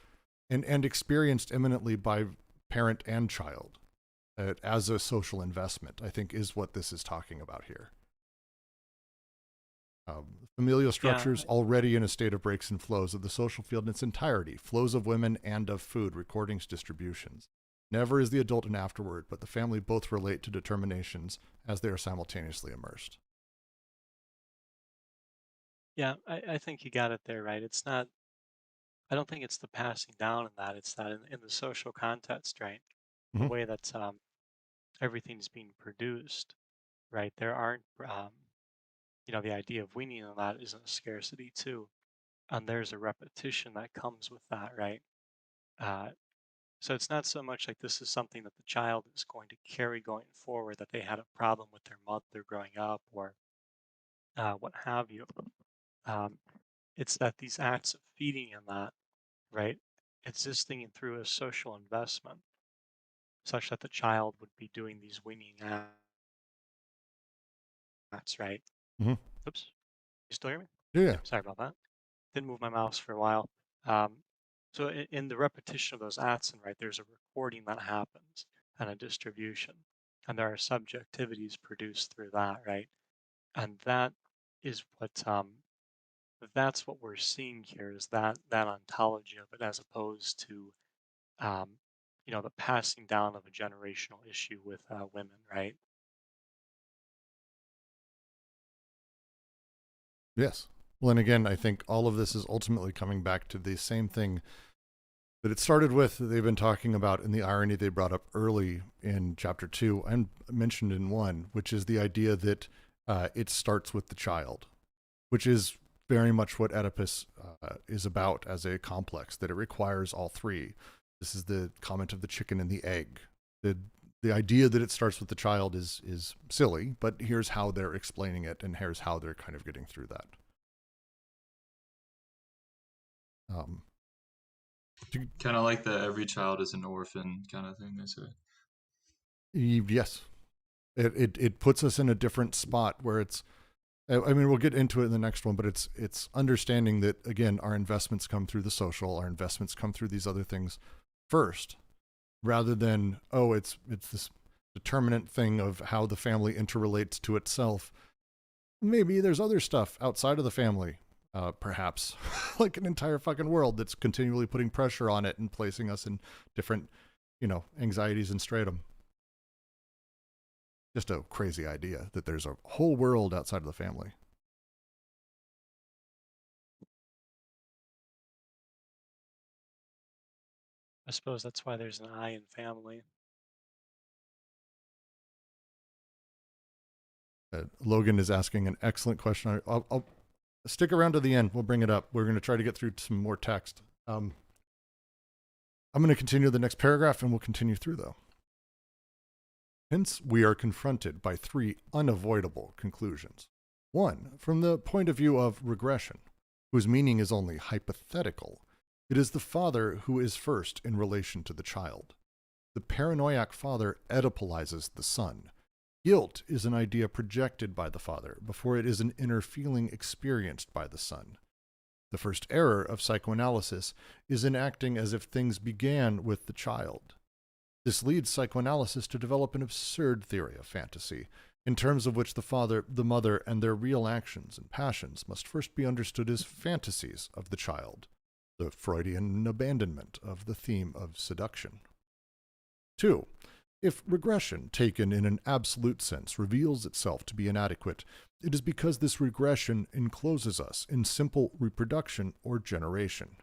and experienced eminently by parent and child. As a social investment, I think is what this is talking about here. Familial structures already in a state of breaks and flows of the social field in its entirety, flows of women and of food, recordings, distributions. Never is the adult an afterword, but the family both relate to determinations as they are simultaneously immersed. Yeah, I think you got it there, right? It's not, I don't think it's the passing down in that, it's that in the social context, right? The way that everything's being produced, right? There aren't, the idea of weaning on that isn't a scarcity too. And there's a repetition that comes with that, right? Uh, so it's not so much like this is something that the child is going to carry going forward, that they had a problem with their mother growing up or what have you. Um, it's that these acts of feeding in that, right, existing through a social investment, such that the child would be doing these weaning acts acts, right? Mhm. Oops, you still hear me? Yeah. Sorry about that. Didn't move my mouse for a while. So in the repetition of those acts, right, there's a recording that happens and a distribution, and there are subjectivities produced through that, right? And that is that's what we're seeing here, is that ontology of it, as opposed to um, the passing down of a generational issue with women, right? Yes. Well, and again, I think all of this is ultimately coming back to the same thing that it started with, that they've been talking about in the irony they brought up early in chapter 2 and mentioned in 1, which is the idea that it starts with the child, which is very much what Oedipus is about as a complex, that it requires all three. This is the comment of the chicken and the egg. The idea that it starts with the child is silly, but here's how they're explaining it, and here's how they're kind of getting through that. Kind of like the every child is an orphan kind of thing, they say. Yes. It puts us in a different spot where it's, I mean, we'll get into it in the next one, but it's understanding that, again, our investments come through the social, our investments come through these other things first, rather than, oh, it's this determinant thing of how the family interrelates to itself. Maybe there's other stuff outside of the family, perhaps, like an entire fucking world that's continually putting pressure on it and placing us in different, anxieties and stratum. Just a crazy idea that there's a whole world outside of the family. I suppose that's why there's an I in family. Logan is asking an excellent question. I'll stick around to the end. We'll bring it up. We're going to try to get through some more text. I'm going to continue the next paragraph, and we'll continue through, though. Hence, we are confronted by three unavoidable conclusions. One, from the point of view of regression, whose meaning is only hypothetical, it is the father who is first in relation to the child. The paranoiac father Oedipalizes the son. Guilt is an idea projected by the father before it is an inner feeling experienced by the son. The first error of psychoanalysis is in acting as if things began with the child. This leads psychoanalysis to develop an absurd theory of fantasy, in terms of which the father, the mother, and their real actions and passions must first be understood as fantasies of the child, the Freudian abandonment of the theme of seduction. 2. If regression, taken in an absolute sense, reveals itself to be inadequate, it is because this regression encloses us in simple reproduction or generation.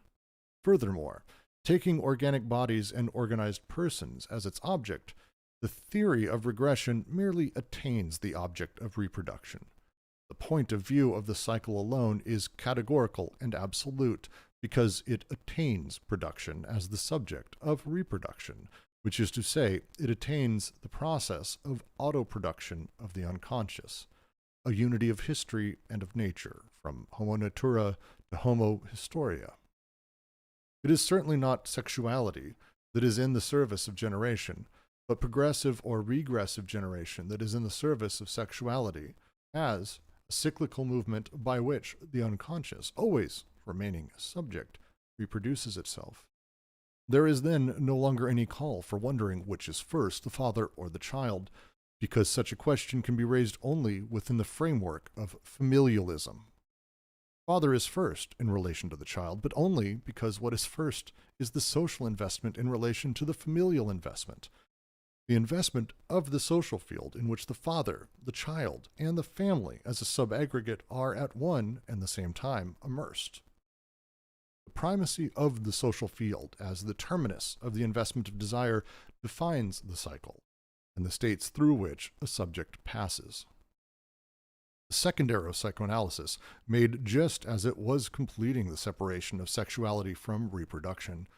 Furthermore, taking organic bodies and organized persons as its object, the theory of regression merely attains the object of reproduction. The point of view of the cycle alone is categorical and absolute because it attains production as the subject of reproduction, which is to say, it attains the process of autoproduction of the unconscious, a unity of history and of nature, from homo natura to homo historia. It is certainly not sexuality that is in the service of generation, but progressive or regressive generation that is in the service of sexuality, as a cyclical movement by which the unconscious, always remaining a subject, reproduces itself. There is then no longer any call for wondering which is first, the father or the child, because such a question can be raised only within the framework of familialism. Father is first in relation to the child, but only because what is first is the social investment in relation to the familial investment, the investment of the social field in which the father, the child, and the family as a subaggregate are at one and the same time immersed. The primacy of the social field as the terminus of the investment of desire defines the cycle and the states through which a subject passes. The second era of psychoanalysis, made just as it was completing the separation of sexuality from reproduction,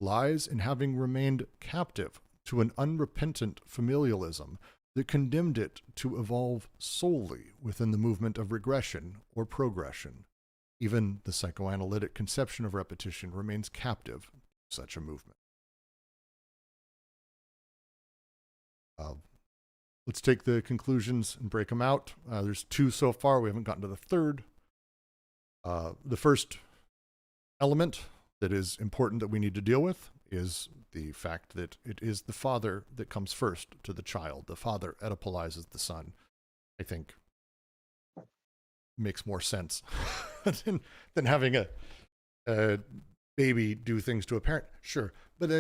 lies in having remained captive to an unrepentant familialism that condemned it to evolve solely within the movement of regression or progression. Even the psychoanalytic conception of repetition remains captive to such a movement. let's take the conclusions and break them out. There's 2 so far. We haven't gotten to the third. The first element that is important that we need to deal with is the fact that it is the father that comes first to the child. The father Oedipalizes the son. I think makes more sense than having a baby do things to a parent. Sure, but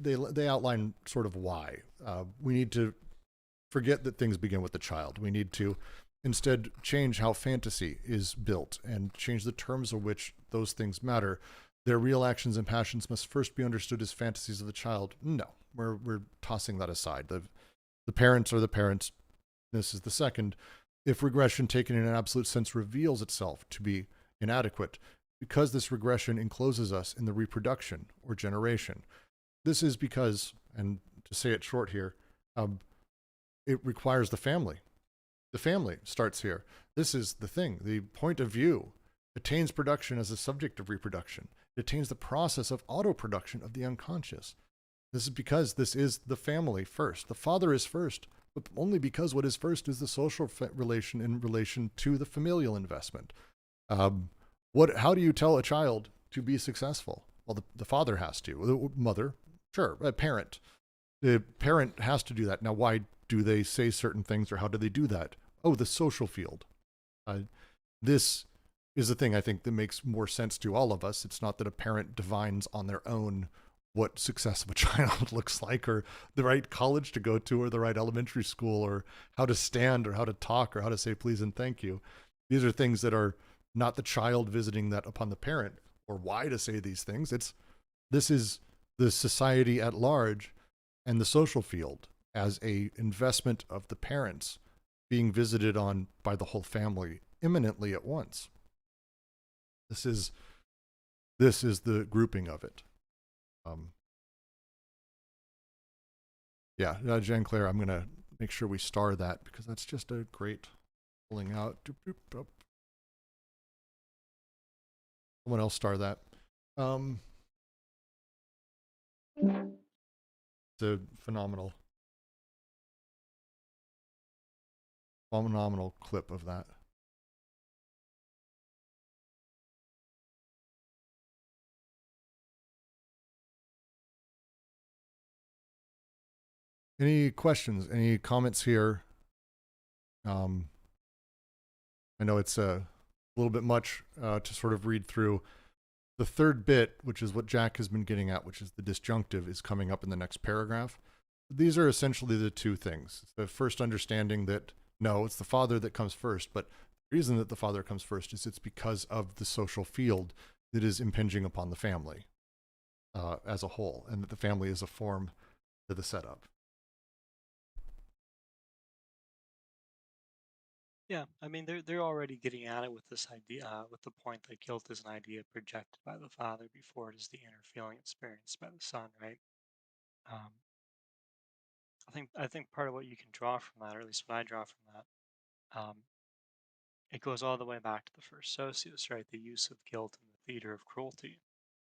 they outline sort of why. We need to forget that things begin with the child. We need to instead change how fantasy is built and change the terms of which those things matter. Their real actions and passions must first be understood as fantasies of the child. No, we're tossing that aside. The parents are the parents. This is the second. If regression taken in an absolute sense reveals itself to be inadequate, because this regression encloses us in the reproduction or generation. This is because, and to say it short here, it requires the family. The family starts here. This is the thing. The point of view attains production as a subject of reproduction. It attains the process of autoproduction of the unconscious. This is because this is the family first. The father is first, but only because what is first is the social relation in relation to the familial investment. How do you tell a child to be successful? Well, the father has to. The mother, sure, a parent. The parent has to do that. Now, why do they say certain things, or how do they do that? Oh, the social field. This is the thing I think that makes more sense to all of us. It's not that a parent divines on their own what success of a child looks like, or the right college to go to, or the right elementary school, or how to stand, or how to talk, or how to say please and thank you. These are things that are not the child visiting that upon the parent, or why to say these things. This is the society at large and the social field as a investment of the parents being visited on by the whole family imminently at once. This is the grouping of it. Jean Claire, I'm going to make sure we star that because that's just a great pulling out. Someone else star that. It's a phenomenal clip of that. Any questions? Any comments here? I know it's a little bit much to sort of read through. The third bit, which is what Jack has been getting at, which is the disjunctive, is coming up in the next paragraph. These are essentially the two things. The first understanding that, no, it's the father that comes first, but the reason that the father comes first is it's because of the social field that is impinging upon the family as a whole, and that the family is a form to the setup. Yeah, I mean they're already getting at it with this idea, with the point that guilt is an idea projected by the father before it is the inner feeling experienced by the son, right? Um, I think part of what you can draw from that, or at least what I draw from that, it goes all the way back to the first socius, right? The use of guilt in the theater of cruelty,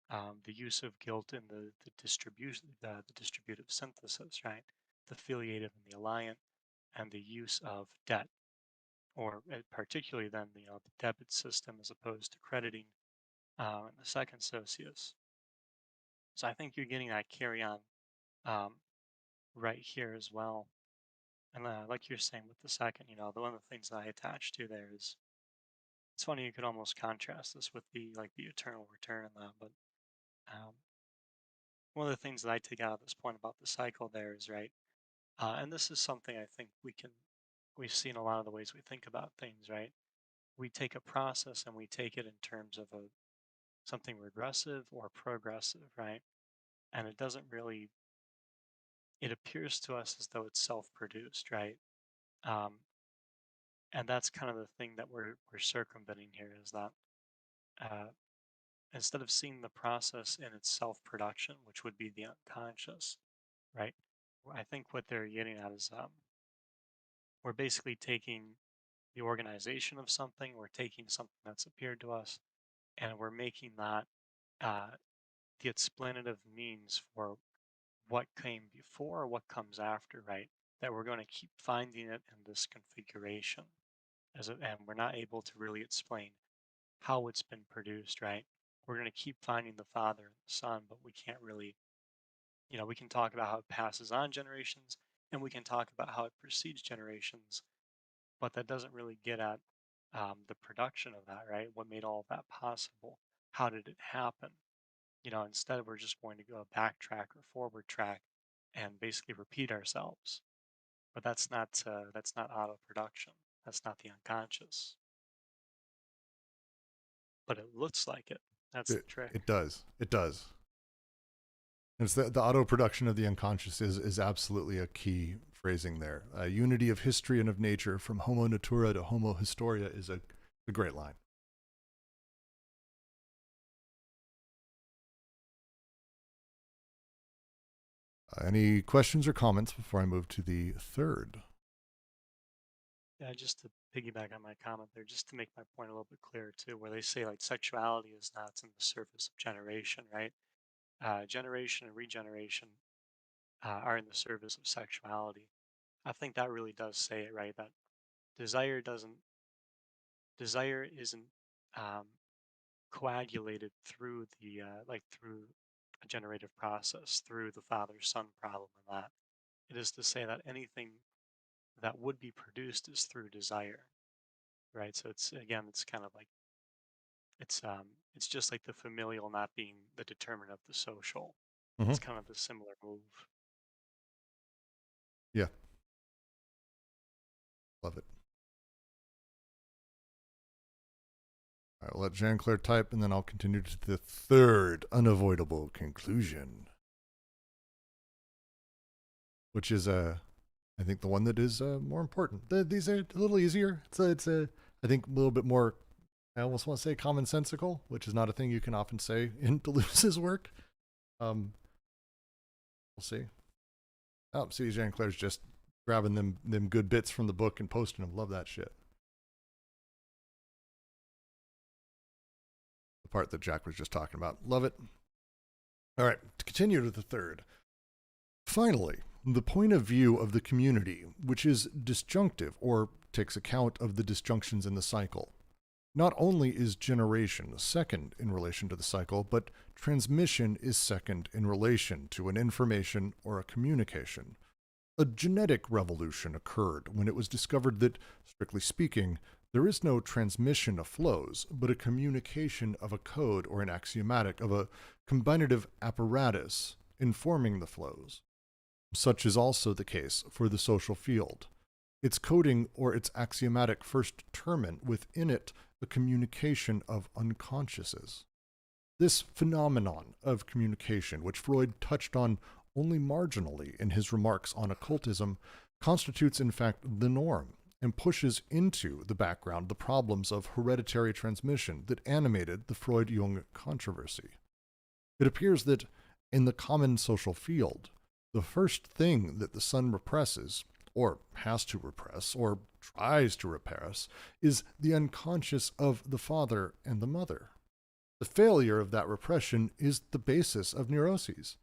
the use of guilt in the distribution, the distributive synthesis, right? The filiative and the alliant, and the use of debt, or particularly then the debit system as opposed to crediting in the second socius. So I think you're getting that carry on right here as well. And like you're saying with the second, the one of the things that I attached to there is, it's funny, you could almost contrast this with the eternal return and that, but um, one of the things that I take out of this point about the cycle there is, right, and this is something I think we've seen a lot of the ways we think about things, right? We take a process and we take it in terms of something regressive or progressive, right? And it doesn't really, it appears to us as though it's self-produced, right? Um, and that's kind of the thing that we're circumventing here, is that instead of seeing the process in its self-production, which would be the unconscious, right? I think what they're getting at is we're basically taking the organization of something, we're taking something that's appeared to us, and we're making that the explanative means for what came before or what comes after, right? that we're going to keep finding it in this configuration, and we're not able to really explain how it's been produced, right? We're going to keep finding the Father and the Son, but we can't really, we can talk about how it passes on generations, and we can talk about how it precedes generations, but that doesn't really get at the production of that, right? What made all of that possible? How did it happen? Instead we're just going to go backtrack or forward track and basically repeat ourselves. But that's not auto production. That's not the unconscious. But it looks like it. That's the trick. It does. It does. It's the auto production of the unconscious is absolutely a key phrasing there. Unity of history and of nature from homo natura to homo historia is a great line. Any questions or comments before I move to the third? Yeah, just to piggyback on my comment there, just to make my point a little bit clearer too, where they say like sexuality is not in the surface of generation, right? Generation and regeneration are in the service of sexuality. I think that really does say it, right? That desire isn't um, coagulated through the through a generative process, through the father-son problem, and that it is to say that anything that would be produced is through desire, right? So it's kind of like it's just like the familial not being the determinant of the social. Mm-hmm. It's kind of a similar move. Yeah. Love it. All right, we'll let Jean-Claire type, and then I'll continue to the third unavoidable conclusion, which is, I think, the one that is more important. These are a little easier. It's I think, a little bit more, I almost want to say commonsensical, which is not a thing you can often say in Deleuze's work. We'll see. Oh, see, Jean-Claire's just grabbing them good bits from the book and posting them. Love that shit. The part that Jack was just talking about. Love it. All right, to continue to the third. Finally, the point of view of the community, which is disjunctive or takes account of the disjunctions in the cycle. Not only is generation second in relation to the cycle, but transmission is second in relation to an information or a communication. A genetic revolution occurred when it was discovered that, strictly speaking, there is no transmission of flows, but a communication of a code or an axiomatic of a combinative apparatus informing the flows. Such is also the case for the social field. Its coding or its axiomatic first determine within it a communication of unconsciouses. This phenomenon of communication, which Freud touched on only marginally in his remarks on occultism, constitutes in fact the norm and pushes into the background the problems of hereditary transmission that animated the Freud-Jung controversy. It appears that in the common social field, the first thing that the son represses, or has to repress, or tries to repress, is the unconscious of the father and the mother. The failure of that repression is the basis of neuroses.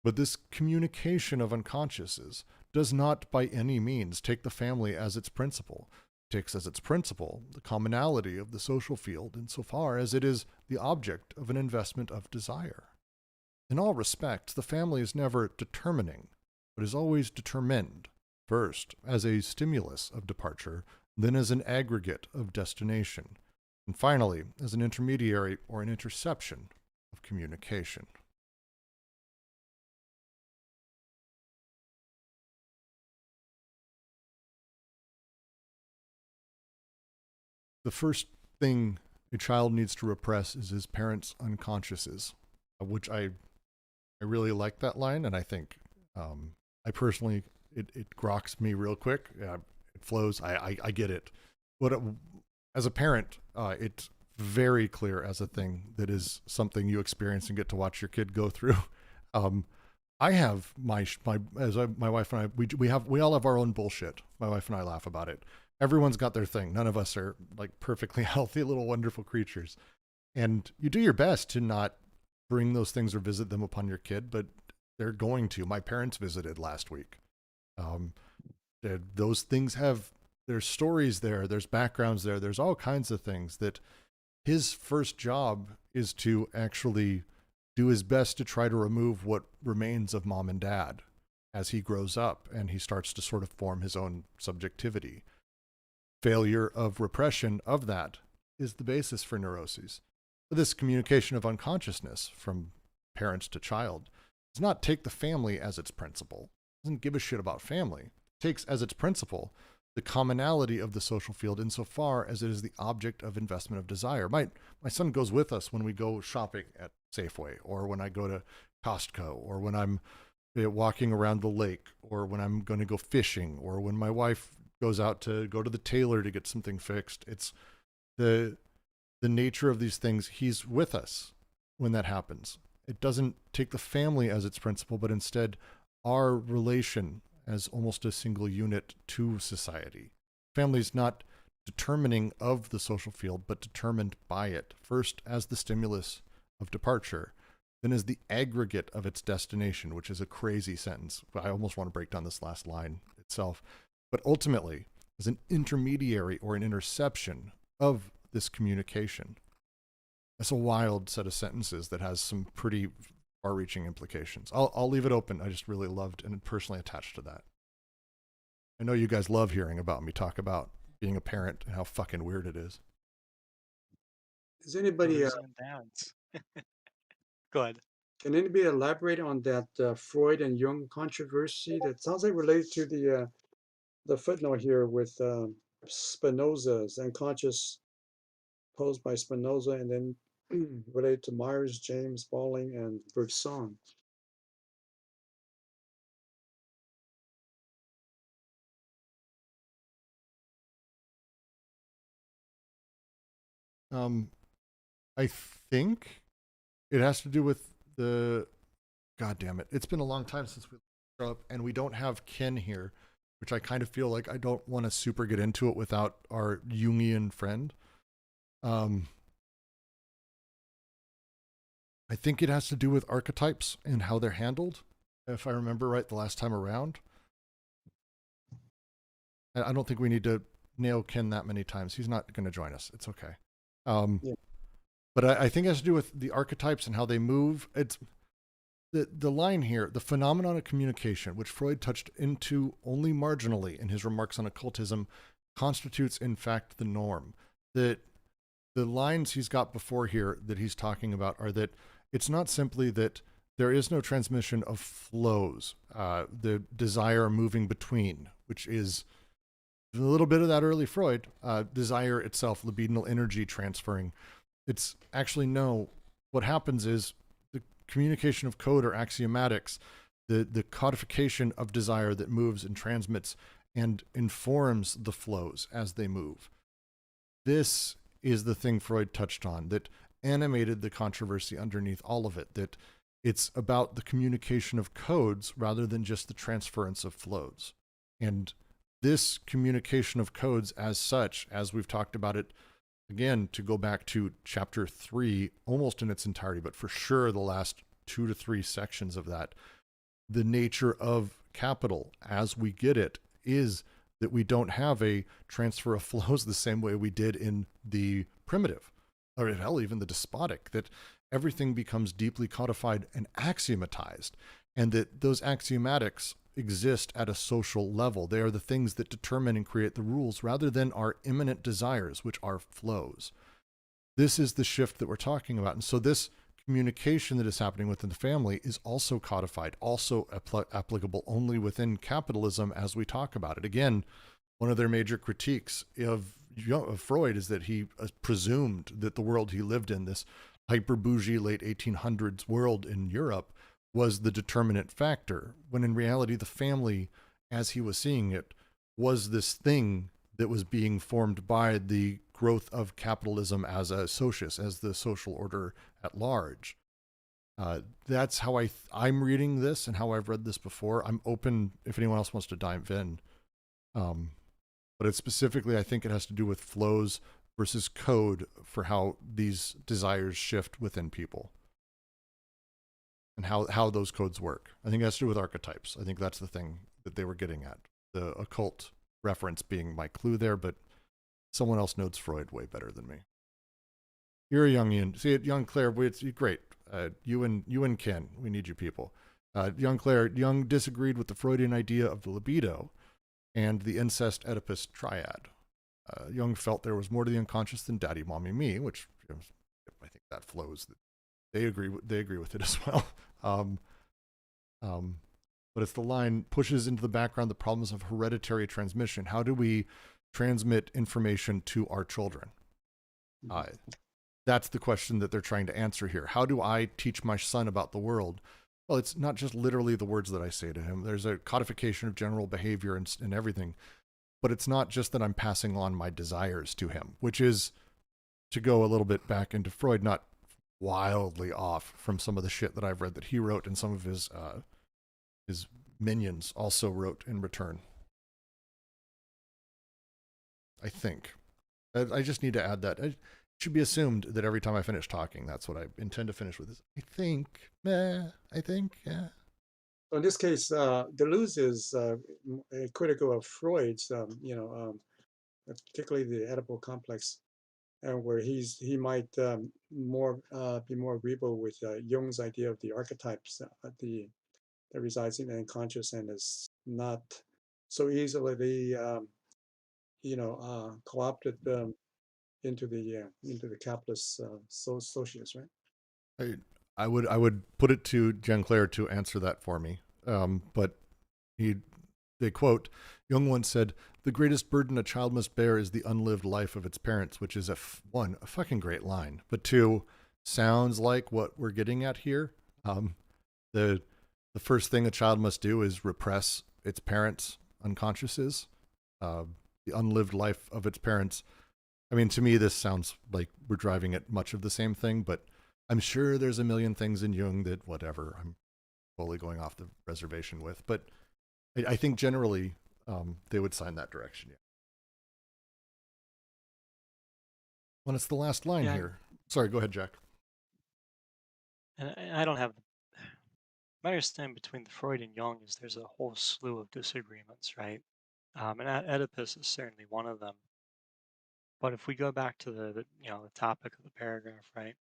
But this communication of unconsciouses does not by any means take the family as its principle. It takes as its principle the commonality of the social field insofar as it is the object of an investment of desire. In all respects, the family is never determining, but is always determined, first as a stimulus of departure, then as an aggregate of destination, and finally as an intermediary or an interception of communication. The first thing a child needs to repress is his parents' unconsciouses, which I really like that line, and I think I personally, it groks me real quick. It flows. I get it. But as a parent, it's very clear as a thing that is something you experience and get to watch your kid go through. I have my wife and I, we all have our own bullshit. My wife and I laugh about it. Everyone's got their thing. None of us are like perfectly healthy, little wonderful creatures. And you do your best to not bring those things or visit them upon your kid, but they're going to. My parents visited last week. Those things have, there's stories there, there's backgrounds there, there's all kinds of things that his first job is to actually do his best to try to remove what remains of mom and dad as he grows up and he starts to sort of form his own subjectivity. Failure of repression of that is the basis for neuroses. This communication of unconsciousness from parents to child does not take the family as its principle. It doesn't give a shit about family. It takes as its principle the commonality of the social field insofar as it is the object of investment of desire. My son goes with us when we go shopping at Safeway, or when I go to Costco, or when I'm walking around the lake, or when I'm going to go fishing, or when my wife goes out to go to the tailor to get something fixed. It's the nature of these things. He's with us when that happens. It doesn't take the family as its principle, but instead our relation as almost a single unit to society. Family's not determining of the social field, but determined by it, first as the stimulus of departure, then as the aggregate of its destination, which is a crazy sentence. I almost want to break down this last line itself, but ultimately as an intermediary or an interception of this communication. That's a wild set of sentences that has some pretty far-reaching implications. I'll leave it open. I just really loved and personally attached to that. I know you guys love hearing about me talk about being a parent and how fucking weird it is. Does anybody, Mothers and dads. Go ahead. can anybody elaborate on that Freud and Jung controversy? That sounds like related to the footnote here with Spinoza's unconscious posed by Spinoza, and then related to Myers, James, Balling, and Bergson. I think it has to do with God damn it. It's been a long time since we grew up, and we don't have Ken here, which I kind of feel like I don't want to super get into it without our Jungian friend. I think it has to do with archetypes and how they're handled, if I remember right the last time around. I don't think we need to nail Ken that many times. He's not going to join us. It's okay. Yeah. But I think it has to do with the archetypes and how they move. It's the line here, the phenomenon of communication, which Freud touched into only marginally in his remarks on occultism, constitutes in fact the norm. That the lines he's got before here that he's talking about are that it's not simply that there is no transmission of flows, the desire moving between, which is a little bit of that early Freud, desire itself, libidinal energy transferring. It's actually no, what happens is the communication of code or axiomatics, the codification of desire that moves and transmits and informs the flows as they move. This is the thing Freud touched on that animated the controversy underneath all of it, that it's about the communication of codes rather than just the transference of flows. And this communication of codes as such, as we've talked about it, again, to go back to chapter 3, almost in its entirety, but for sure the last 2 to 3 sections of that, the nature of capital as we get it is that we don't have a transfer of flows the same way we did in the primitive, or hell, even the despotic, that everything becomes deeply codified and axiomatized, and that those axiomatics exist at a social level. They are the things that determine and create the rules rather than our immanent desires, which are flows. This is the shift that we're talking about. And so this communication that is happening within the family is also codified, also applicable only within capitalism as we talk about it. Again, one of their major critiques of Freud is that he presumed that the world he lived in, this hyper bougie late 1800s world in Europe, was the determinant factor, when in reality the family, as he was seeing it, was this thing that was being formed by the growth of capitalism as a socius, as the social order at large. That's how I'm reading this and how I've read this before. I'm open if anyone else wants to dive in. But it's specifically, I think it has to do with flows versus code for how these desires shift within people and how those codes work. I think it has to do with archetypes. I think that's the thing that they were getting at. the occult reference being my clue there, but someone else knows Freud way better than me. You're a Jungian. See it, young Claire. It's great. You and Ken, we need you people. Young Claire, Jung disagreed with the Freudian idea of the libido and the incest Oedipus triad. Jung felt there was more to the unconscious than daddy, mommy, me, which I think that flows. They agree with it as well. But it's the line pushes into the background the problems of hereditary transmission. How do we transmit information to our children? That's the question that they're trying to answer here. How do I teach my son about the world? Well, it's not just literally the words that I say to him. There's a codification of general behavior and everything. But it's not just that I'm passing on my desires to him, which is, to go a little bit back into Freud, not wildly off from some of the shit that I've read that he wrote and some of his minions also wrote in return. I think. I just need to add that. It should be assumed that every time I finish talking, that's what I intend to finish with. Is I think, yeah. So in this case, Deleuze is critical of Freud's, particularly the Oedipal complex, where he might be more agreeable with Jung's idea of the archetypes that resides in the unconscious and is not so easily co-opted into the capitalist socius, right? I would put it to Jean Claire to answer that for me. But they quote, Jung once said, "The greatest burden a child must bear is the unlived life of its parents," which is a fucking great line. But two, sounds like what we're getting at here. The first thing a child must do is repress its parents' unconsciouses, the unlived life of its parents. I mean, to me, this sounds like we're driving at much of the same thing, but I'm sure there's a million things in Jung that whatever I'm totally going off the reservation with. But I think generally they would sign that direction. Yeah. When it's the last line here. Sorry, go ahead, Jack. And I don't have my understanding between the Freud and Jung is there's a whole slew of disagreements, right? And Oedipus is certainly one of them. But if we go back to the topic of the paragraph, right?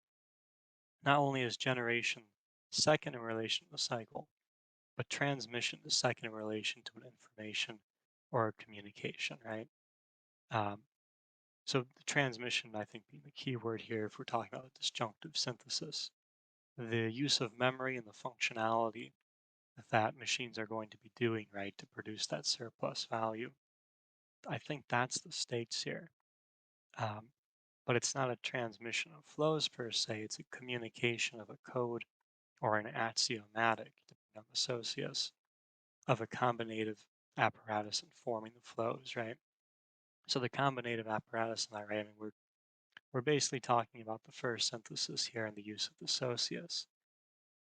Not only is generation second in relation to the cycle, but transmission is second in relation to an information or a communication, right? So the transmission, I think, being the key word here if we're talking about disjunctive synthesis. The use of memory and the functionality that machines are going to be doing, right, to produce that surplus value. I think that's the stakes here. But it's not a transmission of flows per se, it's a communication of a code or an axiomatic, depending on the socius, of a combinative apparatus informing the flows, right? So the combinative apparatus in that, right, I mean, we're basically talking about the first synthesis here and the use of the socius.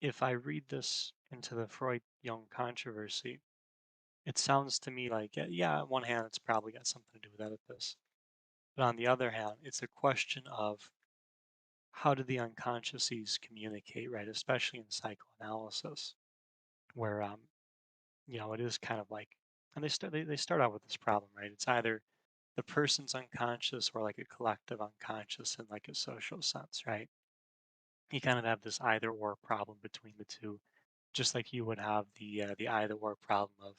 If I read this into the Freud-Jung controversy, it sounds to me like, yeah, on one hand, it's probably got something to do with Oedipus. But on the other hand, it's a question of how do the unconsciouses communicate, right? Especially in psychoanalysis, where it is kind of like, and they start out with this problem, right? It's either the person's unconscious or like a collective unconscious in like a social sense, right? You kind of have this either or problem between the two, just like you would have the either or problem of,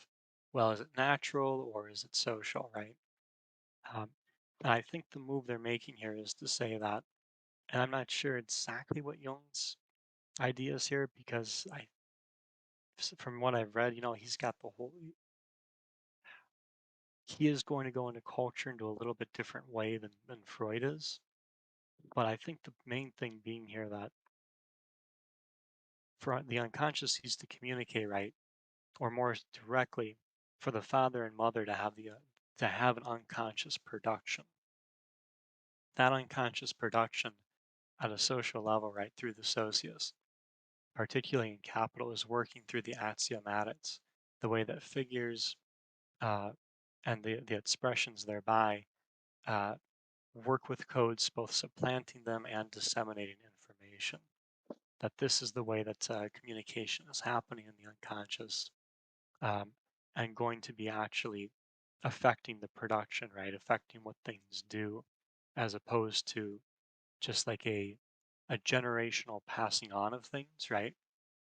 well, is it natural or is it social, right? And I think the move they're making here is to say that, and I'm not sure exactly what Jung's idea is here because from what I've read, he's got the whole. He is going to go into culture into a little bit different way than Freud is, but I think the main thing being here that for the unconscious he's to communicate, right, or more directly, for the father and mother to have an unconscious production. That unconscious production at a social level, right, through the socius, particularly in capital, is working through the axiomatics, the way that figures and the expressions thereby work with codes, both supplanting them and disseminating information. That this is the way that communication is happening in the unconscious. and going to be actually affecting the production, right? Affecting what things do, as opposed to just like a generational passing on of things, right?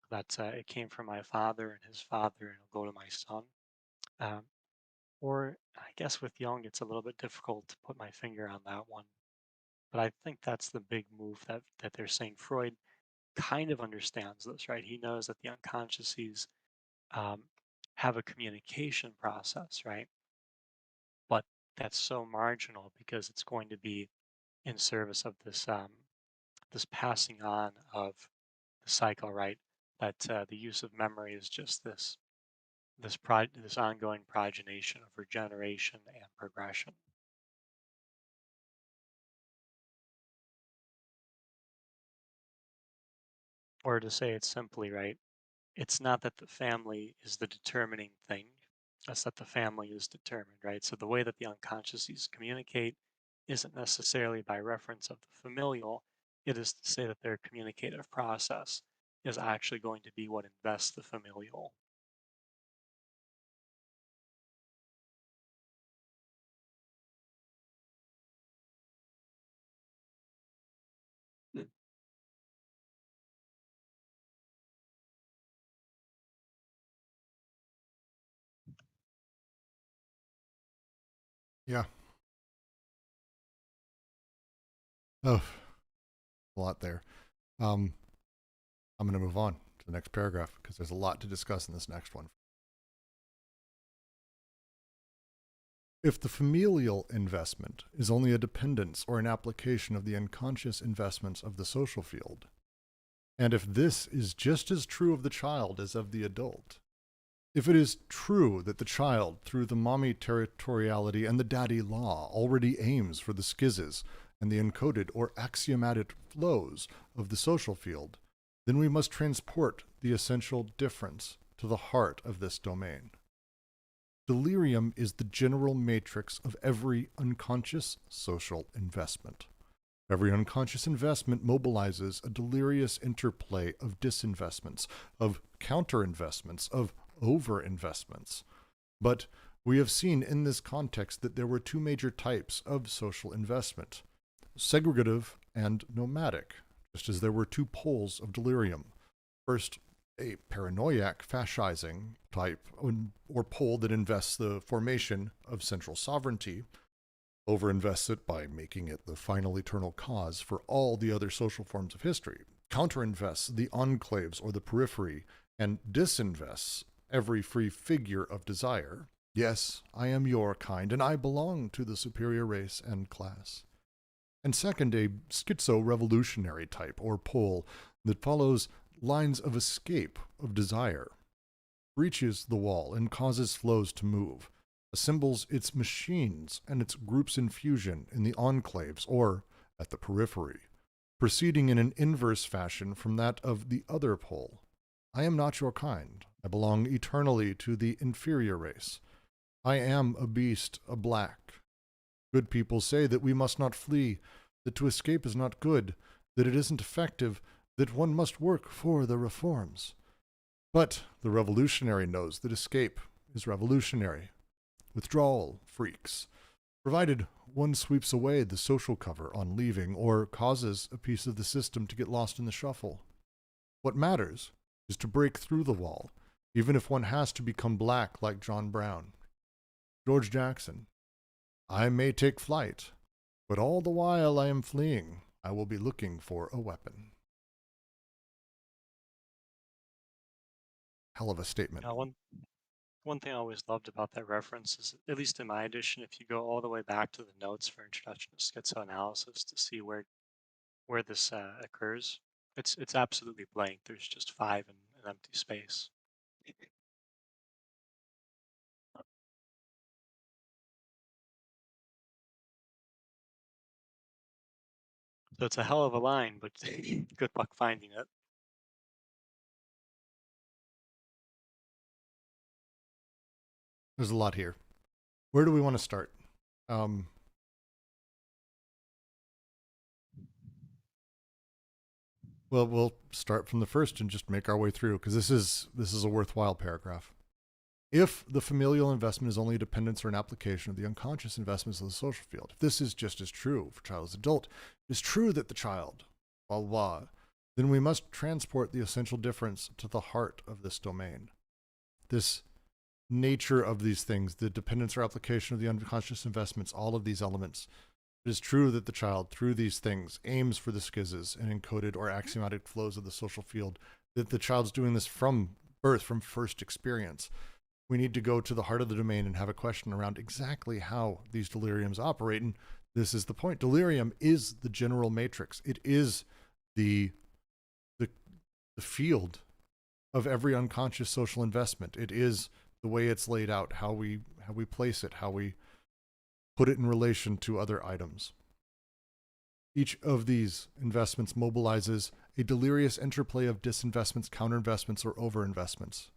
That it came from my father and his father, and it'll go to my son. Um, or I guess with Jung, it's a little bit difficult to put my finger on that one. But I think that's the big move that they're saying. Freud kind of understands this, right? He knows that the unconsciouses um, have a communication process, right? But that's so marginal because it's going to be in service of this passing on of the cycle, right? That the use of memory is just this ongoing progenation of regeneration and progression. Or to say it simply, right? It's not that the family is the determining thing, it's that the family is determined, right? So the way that the unconsciouses communicate isn't necessarily by reference of the familial. It is to say that their communicative process is actually going to be what invests the familial. Yeah. Oh, a lot there. I'm going to move on to the next paragraph because there's a lot to discuss in this next one. If the familial investment is only a dependence or an application of the unconscious investments of the social field, and if this is just as true of the child as of the adult, if it is true that the child, through the mommy territoriality and the daddy law, already aims for the schizas and the encoded or axiomatic flows of the social field, then we must transport the essential difference to the heart of this domain. Delirium is the general matrix of every unconscious social investment. Every unconscious investment mobilizes a delirious interplay of disinvestments, of counterinvestments, of overinvestments. But we have seen in this context that there were two major types of social investment, segregative and nomadic, just as there were two poles of delirium. First, a paranoiac fascising type or pole that invests the formation of central sovereignty, overinvests it by making it the final eternal cause for all the other social forms of history, counterinvests the enclaves or the periphery, and disinvests every free figure of desire. Yes, I am your kind, and I belong to the superior race and class. And second, a schizo-revolutionary type or pole that follows lines of escape of desire, breaches the wall and causes flows to move, assembles its machines and its groups in fusion in the enclaves or at the periphery, proceeding in an inverse fashion from that of the other pole. I am not your kind. I belong eternally to the inferior race. I am a beast, a black. Good people say that we must not flee, that to escape is not good, that it isn't effective, that one must work for the reforms. But the revolutionary knows that escape is revolutionary. Withdrawal freaks, provided one sweeps away the social cover on leaving or causes a piece of the system to get lost in the shuffle. What matters is to break through the wall, even if one has to become black like John Brown. George Jackson, I may take flight, but all the while I am fleeing, I will be looking for a weapon. Hell of a statement. One thing I always loved about that reference is, at least in my edition, if you go all the way back to the notes for Introduction to Schizoanalysis to see where this occurs, it's absolutely blank. There's just 5 in an empty space. So it's a hell of a line, but good luck finding it. There's a lot here. Where do we want to start? Well, we'll start from the first and just make our way through because this is a worthwhile paragraph. If the familial investment is only a dependence or an application of the unconscious investments of the social field, if this is just as true for child as adult, it is true that the child, blah, blah, blah, then we must transport the essential difference to the heart of this domain. This nature of these things, the dependence or application of the unconscious investments, all of these elements. It is true that the child, through these things, aims for the schizas and encoded or axiomatic flows of the social field, that the child's doing this from birth, from first experience. We need to go to the heart of the domain and have a question around exactly how these deliriums operate. And this is the point. Delirium is the general matrix. It is the field of every unconscious social investment. It is the way it's laid out, how we place it, how we put it in relation to other items. Each of these investments mobilizes a delirious interplay of disinvestments, counterinvestments, or overinvestments.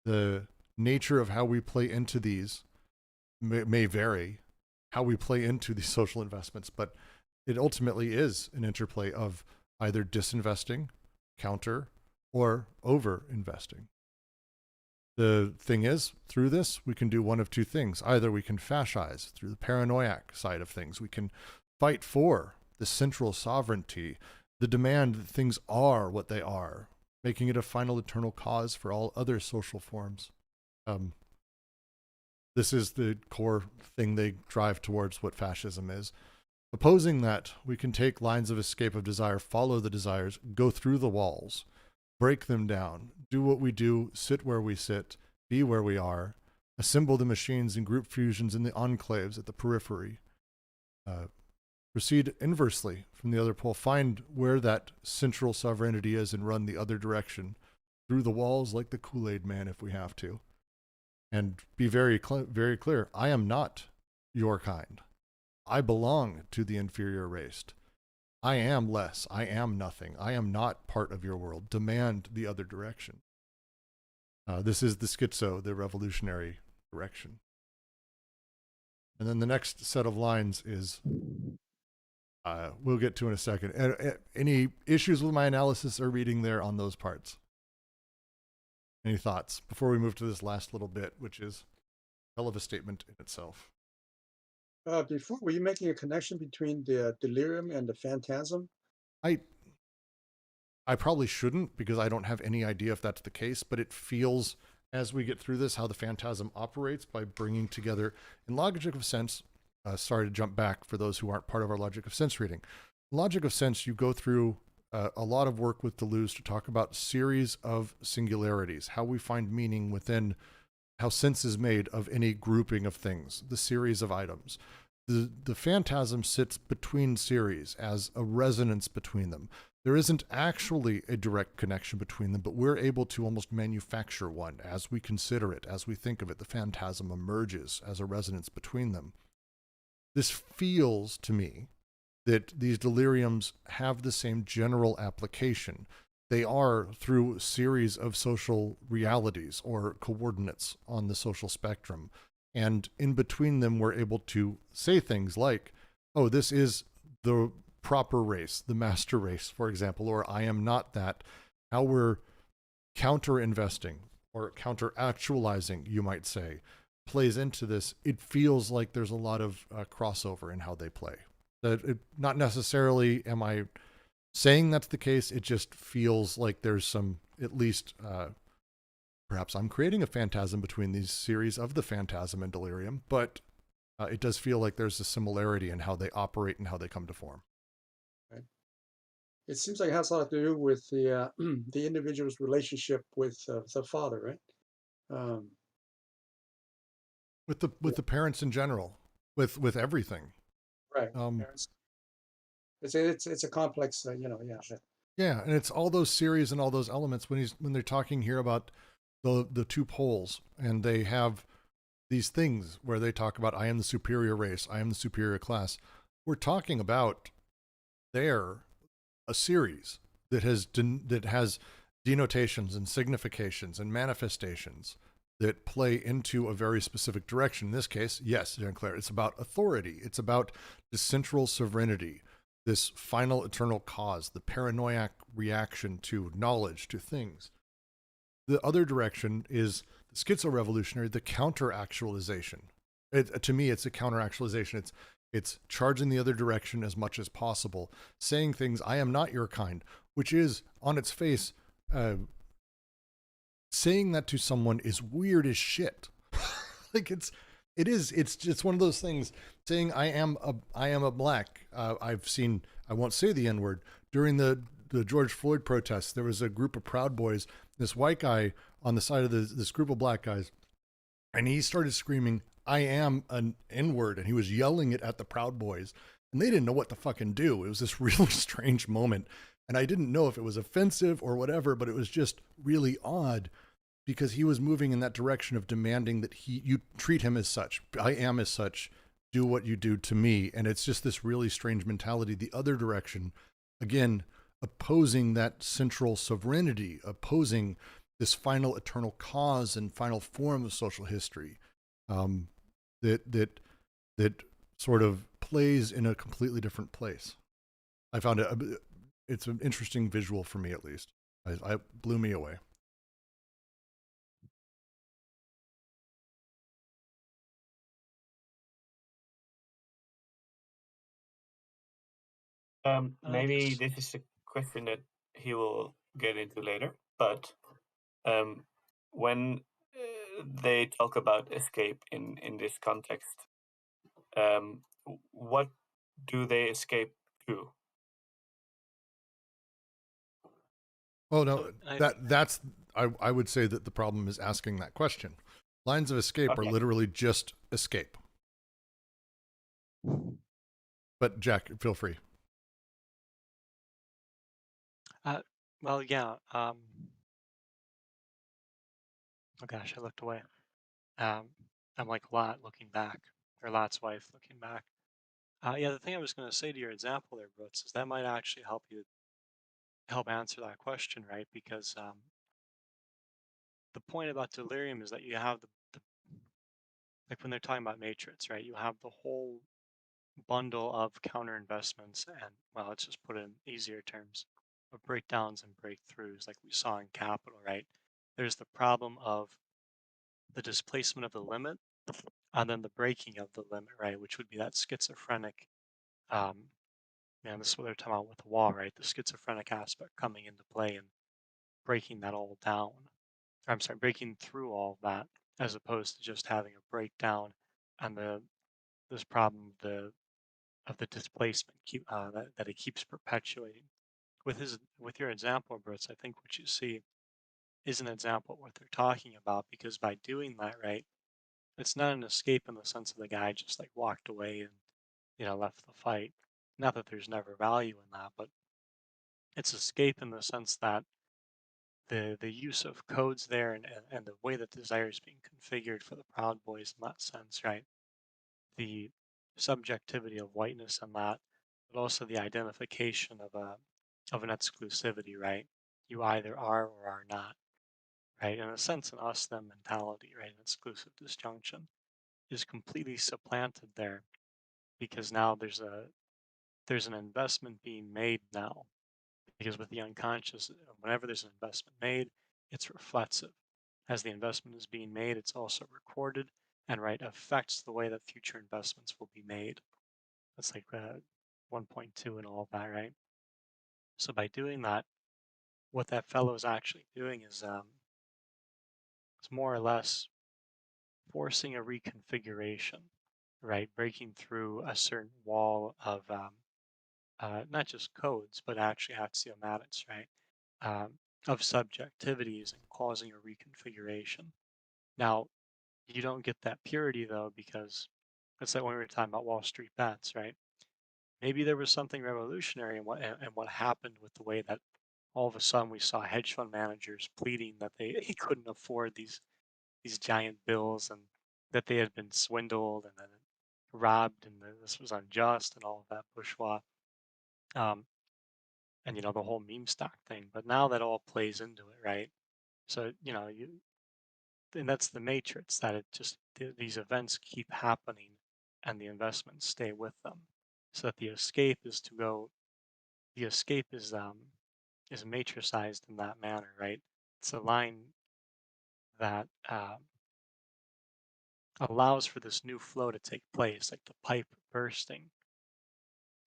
The nature of how we play into these may vary, how we play into these social investments, but it ultimately is an interplay of either disinvesting, counter, or overinvesting. The thing is, through this, we can do one of two things. Either we can fascize through the paranoiac side of things. We can fight for the central sovereignty, the demand that things are what they are, making it a final eternal cause for all other social forms. This is the core thing they drive towards what fascism is. Opposing that, we can take lines of escape of desire, follow the desires, go through the walls, break them down, do what we do, sit where we sit, be where we are, assemble the machines and group fusions in the enclaves at the periphery, proceed inversely from the other pole, find where that central sovereignty is and run the other direction, through the walls like the Kool-Aid man if we have to, and be very clear, I am not your kind. I belong to the inferior race. I am less. I am nothing. I am not part of your world. Demand the other direction. This is the schizo, the revolutionary direction. And then the next set of lines is, we'll get to in a second. Any issues with my analysis or reading there on those parts? Any thoughts before we move to this last little bit, which is a hell of a statement in itself? Before, were you making a connection between the delirium and the phantasm? I probably shouldn't, because I don't have any idea if that's the case, but it feels, as we get through this, how the phantasm operates by bringing together, in logic of sense, sorry to jump back for those who aren't part of our logic of sense reading. Logic of sense, you go through a lot of work with Deleuze to talk about series of singularities, how we find meaning within how sense is made of any grouping of things, the series of items. The phantasm sits between series as a resonance between them. There isn't actually a direct connection between them, but we're able to almost manufacture one as we consider it, as we think of it. The phantasm emerges as a resonance between them. This feels to me that these deliriums have the same general application. They are through a series of social realities or coordinates on the social spectrum. And in between them, we're able to say things like, oh, this is the proper race, the master race, for example, or I am not that. How we're counter-investing or counter-actualizing, you might say, plays into this. It feels like there's a lot of crossover in how they play. Not necessarily am I saying that's the case, it just feels like there's some, at least, perhaps I'm creating a phantasm between these series of the phantasm and delirium, but it does feel like there's a similarity in how they operate and how they come to form. Right. It seems like it has a lot to do with the the individual's relationship with the father, right? With the parents in general, with everything. Right. Parents. It's a complex, yeah. Yeah, and it's all those series and all those elements when they're talking here about the two poles, and they have these things where they talk about I am the superior race, I am the superior class. We're talking about a series that has denotations and significations and manifestations that play into a very specific direction. In this case, yes, Jean-Claire, it's about authority. It's about the central sovereignty, this final eternal cause, the paranoiac reaction to knowledge, to things. The other direction is schizo-revolutionary, the counter-actualization. To me, it's a counter-actualization. It's charging the other direction as much as possible, saying things, I am not your kind, which is, on its face, saying that to someone is weird as shit. Like it's one of those things, saying I am a black. I've seen, I won't say the N-word, during the George Floyd protests, there was a group of Proud Boys, this white guy on the side of this group of black guys, and he started screaming, I am an N-word, and he was yelling it at the Proud Boys, and they didn't know what to fucking do. It was this really strange moment, and I didn't know if it was offensive or whatever, but it was just really odd, because he was moving in that direction of demanding that you treat him as such. I am as such. Do what you do to me. And it's just this really strange mentality, the other direction, again, opposing that central sovereignty, opposing this final eternal cause and final form of social history, that sort of plays in a completely different place. I found it's an interesting visual for me, at least. I blew me away. Maybe this is a question that he will get into later, but when they talk about escape in this context, what do they escape to? Oh no, that's I would say that the problem is asking that question. Lines of escape are literally just escape. But Jack, feel free. Well, yeah. Oh gosh, I looked away. I'm like Lot looking back, or Lot's wife looking back. Yeah, the thing I was going to say to your example there, Brooks, is that might actually help answer that question, right? Because the point about delirium is that you have the like when they're talking about matrix, right? You have the whole bundle of counter investments and, well, let's just put it in easier terms, of breakdowns and breakthroughs like we saw in capital, right? There's the problem of the displacement of the limit and then the breaking of the limit, right? Which would be that schizophrenic, this is what they're talking about with the wall, right? The schizophrenic aspect coming into play and breaking that all down. I'm sorry, breaking through all of that, as opposed to just having a breakdown and this problem of the displacement that it keeps perpetuating. With your example, Brits, I think what you see is an example of what they're talking about, because by doing that, right, it's not an escape in the sense of the guy just like walked away and left the fight. Not that there's never value in that, but it's escape in the sense that the use of codes there and the way that desire is being configured for the Proud Boys in that sense, right? The subjectivity of whiteness and that, but also the identification of an exclusivity, right? You either are or are not, right? In a sense, an us-them mentality, right? An exclusive disjunction is completely supplanted there, because now there's an investment being made now, because with the unconscious, whenever there's an investment made, it's reflexive. As the investment is being made, it's also recorded and, right, affects the way that future investments will be made. That's like 1.2 and all of that, right? So by doing that, what that fellow is actually doing is it's more or less forcing a reconfiguration, right? Breaking through a certain wall of not just codes, but actually axiomatics, right? Of subjectivities and causing a reconfiguration. Now, you don't get that purity though, because it's like when we were talking about Wall Street bets, right? Maybe there was something revolutionary in what happened with the way that all of a sudden we saw hedge fund managers pleading that they couldn't afford these giant bills, and that they had been swindled and then robbed, and this was unjust and all of that bourgeois, and the whole meme stock thing. But now that all plays into it, right? So and that's the matrix, that it just these events keep happening and the investments stay with them, so that the escape is matricized in that manner, right? It's a line that allows for this new flow to take place, like the pipe bursting,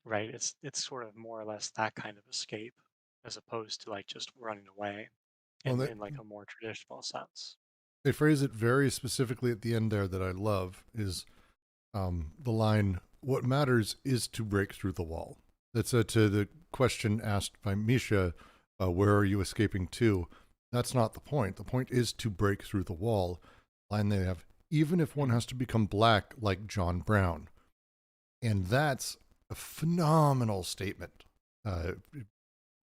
right? It's sort of more or less that kind of escape, as opposed to like just running away Well, in like a more traditional sense. they phrase it very specifically at the end there that I love is the line, "What matters is to break through the wall." That's to the question asked by Misha, where are you escaping to? That's not the point. The point is to break through the wall. Line they have, even if one has to become black like John Brown. And that's a phenomenal statement.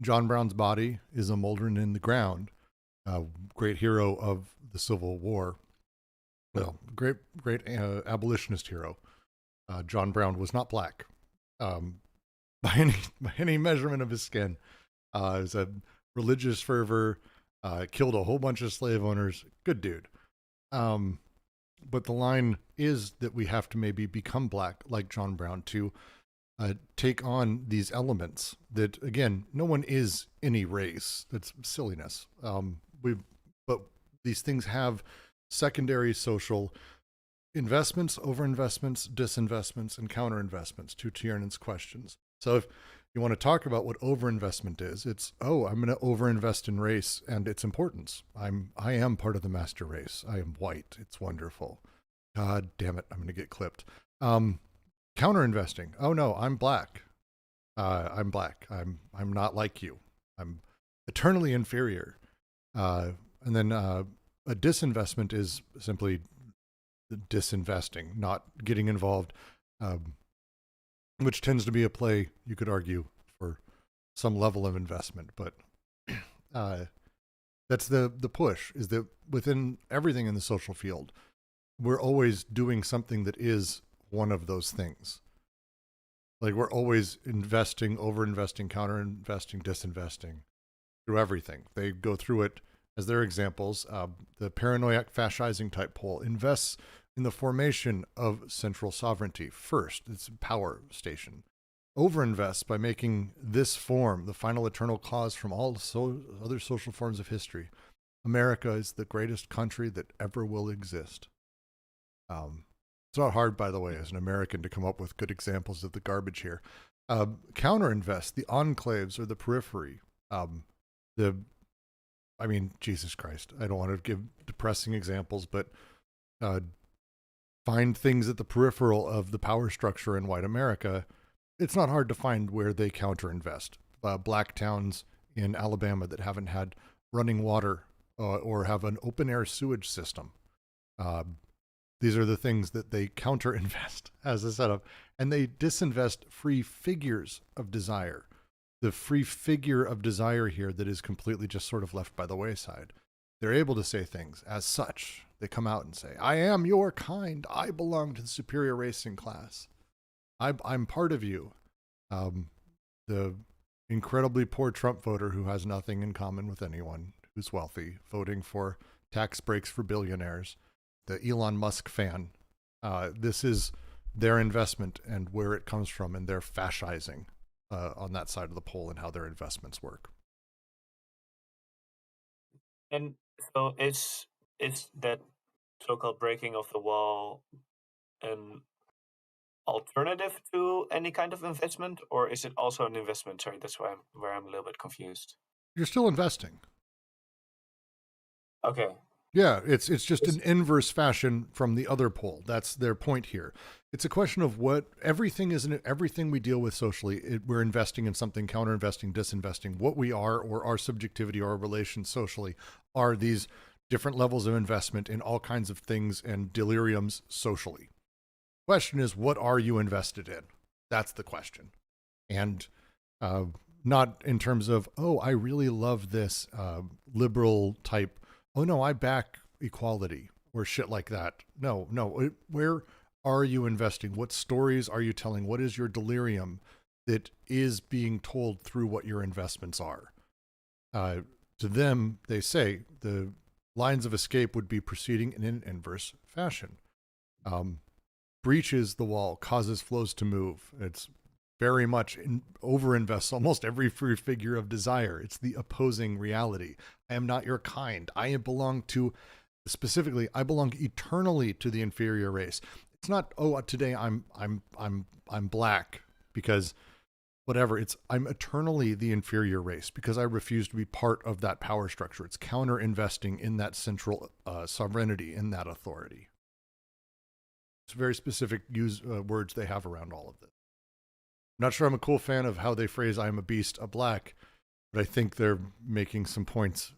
John Brown's body is a moldering in the ground, great hero of the Civil War. Well, great abolitionist hero. John Brown was not black by any measurement of his skin. It was a religious fervor, killed a whole bunch of slave owners. Good dude. But the line is that we have to maybe become black like John Brown to take on these elements that, again, no one is any race. That's silliness. But these things have secondary social investments, overinvestments, disinvestments, and counterinvestments to Tiernan's questions. So if you want to talk about what overinvestment is, it's, I'm going to overinvest in race and its importance. I am part of the master race. I am white. It's wonderful. God damn it. I'm going to get clipped. Counterinvesting. Oh no, I'm black. I'm black. I'm not like you. I'm eternally inferior. And then a disinvestment is simply disinvesting, not getting involved, which tends to be a play, you could argue, for some level of investment. But that's the push, is that within everything in the social field, we're always doing something that is one of those things. Like we're always investing, overinvesting, counterinvesting, disinvesting through everything. They go through it as their examples. The paranoiac fascising type pole invests in the formation of central sovereignty first. It's a power station. Overinvests by making this form the final eternal cause from all other social forms of history. America is the greatest country that ever will exist. It's not hard, by the way, as an American, to come up with good examples of the garbage here. Counterinvest, the enclaves or the periphery. Jesus Christ, I don't want to give depressing examples, but find things at the peripheral of the power structure in white America. It's not hard to find where they counterinvest. Black towns in Alabama that haven't had running water or have an open air sewage system. These are the things that they counterinvest as a setup. And they disinvest free figures of desire. The free figure of desire here that is completely just sort of left by the wayside. They're able to say things as such. They come out and say, I am your kind. I belong to the superior racing class. I'm part of you. The incredibly poor Trump voter who has nothing in common with anyone who's wealthy, voting for tax breaks for billionaires. The Elon Musk fan. This is their investment and where it comes from, and they're fascising on that side of the pole and how their investments work. And so is that so-called breaking of the wall an alternative to any kind of investment, or is it also an investment? Sorry, that's where I'm a little bit confused. You're still investing. Okay. Yeah, it's just an inverse fashion from the other pole. That's their point here. It's a question of what everything we deal with socially, we're investing in something, counterinvesting, disinvesting. What we are, or our subjectivity or our relations socially, are these different levels of investment in all kinds of things and deliriums socially. Question is, what are you invested in? That's the question. And not in terms of, I really love this liberal type, no, I back equality or shit like that. No. Where are you investing? What stories are you telling? What is your delirium that is being told through what your investments are? To them, they say the lines of escape would be proceeding in an inverse fashion. Breaches the wall, causes flows to move. It's very much overinvests almost every free figure of desire. It's the opposing reality. I am not your kind. I belong to Specifically, I belong eternally to the inferior race. It's not, oh, today I'm black because whatever. It's I'm eternally the inferior race because I refuse to be part of that power structure. It's counter investing in that central sovereignty, in that authority. It's very specific words they have around all of this. I'm not sure I'm a cool fan of how they phrase "I am a beast, a black," but I think they're making some points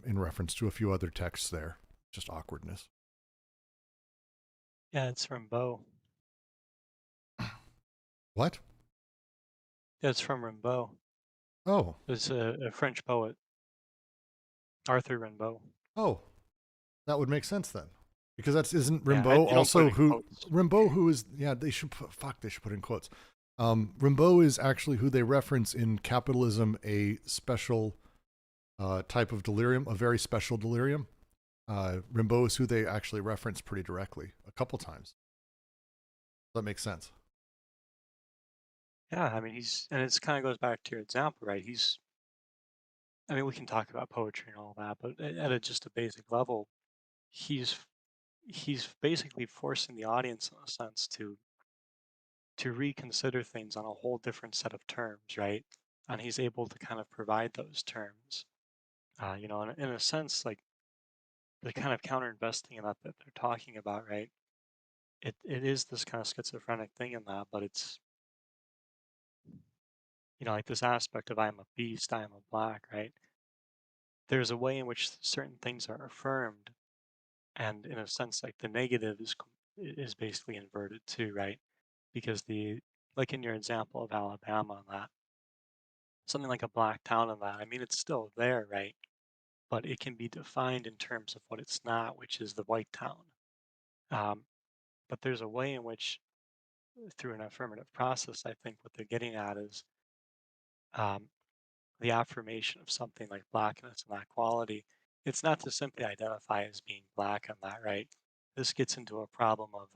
in reference to a few other texts there. Just awkwardness. Yeah, it's from Rimbaud. What? Yeah, it's from Rimbaud. Oh. It's a French poet, Arthur Rimbaud. Oh, that would make sense then. Because isn't Yeah, Rimbaud you don't put also it in who quotes. Rimbaud who is they should put in quotes. Rimbaud is actually who they reference in Capitalism, a special type of delirium, a very special delirium. Rimbaud is who they actually reference pretty directly a couple times. That makes sense. Yeah, I mean and it's kind of goes back to your example, right? I mean, we can talk about poetry and all that, but at just a basic level, he's basically forcing the audience in a sense to reconsider things on a whole different set of terms, right? And he's able to kind of provide those terms, in a sense, like the kind of counter investing in that they're talking about, right? It is this kind of schizophrenic thing in that, but it's like this aspect of I am a beast, I am a black, right? There's a way in which certain things are affirmed, and in a sense, like the negative is basically inverted too, right? Because like in your example of Alabama and that, something like a black town and that, I mean, it's still there, right? But it can be defined in terms of what it's not, which is the white town. But there's a way in which, through an affirmative process, I think what they're getting at is um, the affirmation of something like blackness and that quality. It's not to simply identify as being black and that, right? This gets into a problem of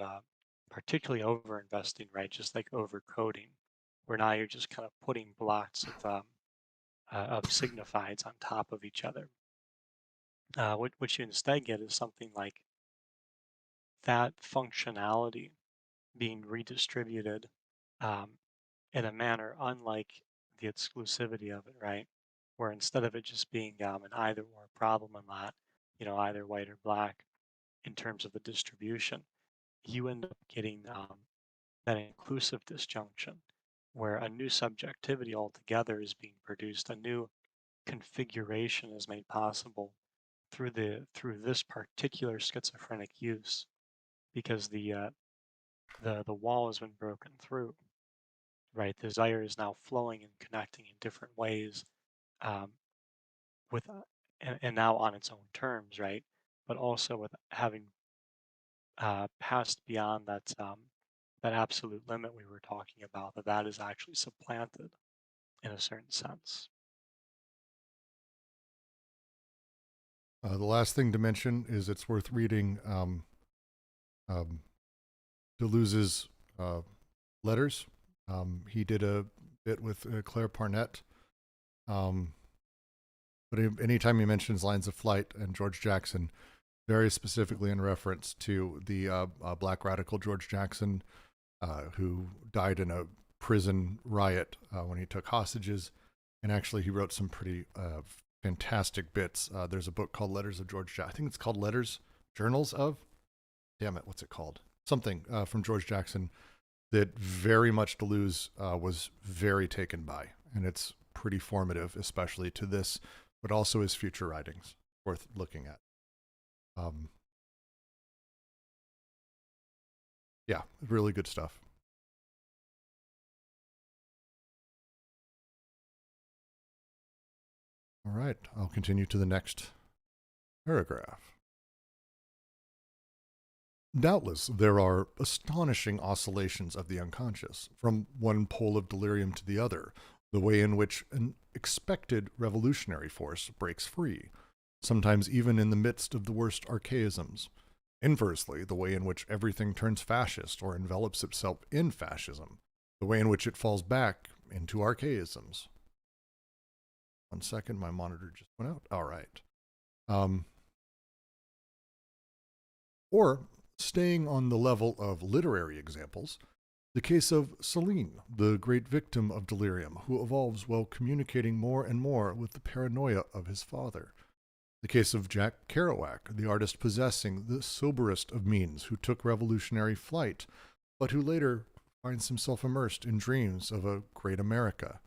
particularly over-investing, right? Just like over-coding, where now you're just kind of putting blocks of signifieds on top of each other. What you instead get is something like that functionality being redistributed um, in a manner unlike the exclusivity of it, right? Where instead of it just being an either or problem in that, either white or black in terms of the distribution, you end up getting that inclusive disjunction where a new subjectivity altogether is being produced, a new configuration is made possible through this particular schizophrenic use because the wall has been broken through, right? Desire is now flowing and connecting in different ways, um, with and now on its own terms, right? But also with having passed beyond that absolute limit we were talking about, that is actually supplanted in a certain sense. The last thing to mention is it's worth reading Deleuze's letters. He did a bit with Claire Parnett. But anytime he mentions Lines of Flight and George Jackson, very specifically in reference to the black radical George Jackson, who died in a prison riot when he took hostages. And actually, he wrote some pretty fantastic bits. There's a book called Letters of George Jackson. I think it's called Journals of? Damn it, what's it called? Something from George Jackson that very much Deleuze was very taken by. And it's pretty formative, especially to this, but also his future writings, worth looking at. Yeah, really good stuff. All right, I'll continue to the next paragraph. Doubtless, there are astonishing oscillations of the unconscious, from one pole of delirium to the other, the way in which an expected revolutionary force breaks free, sometimes even in the midst of the worst archaisms. Inversely, the way in which everything turns fascist or envelops itself in fascism, the way in which it falls back into archaisms. 1 second, my monitor just went out. All right. Or, staying on the level of literary examples, the case of Celine, the great victim of delirium, who evolves while communicating more and more with the paranoia of his father. The case of Jack Kerouac, the artist possessing the soberest of means, who took revolutionary flight, but who later finds himself immersed in dreams of a great America,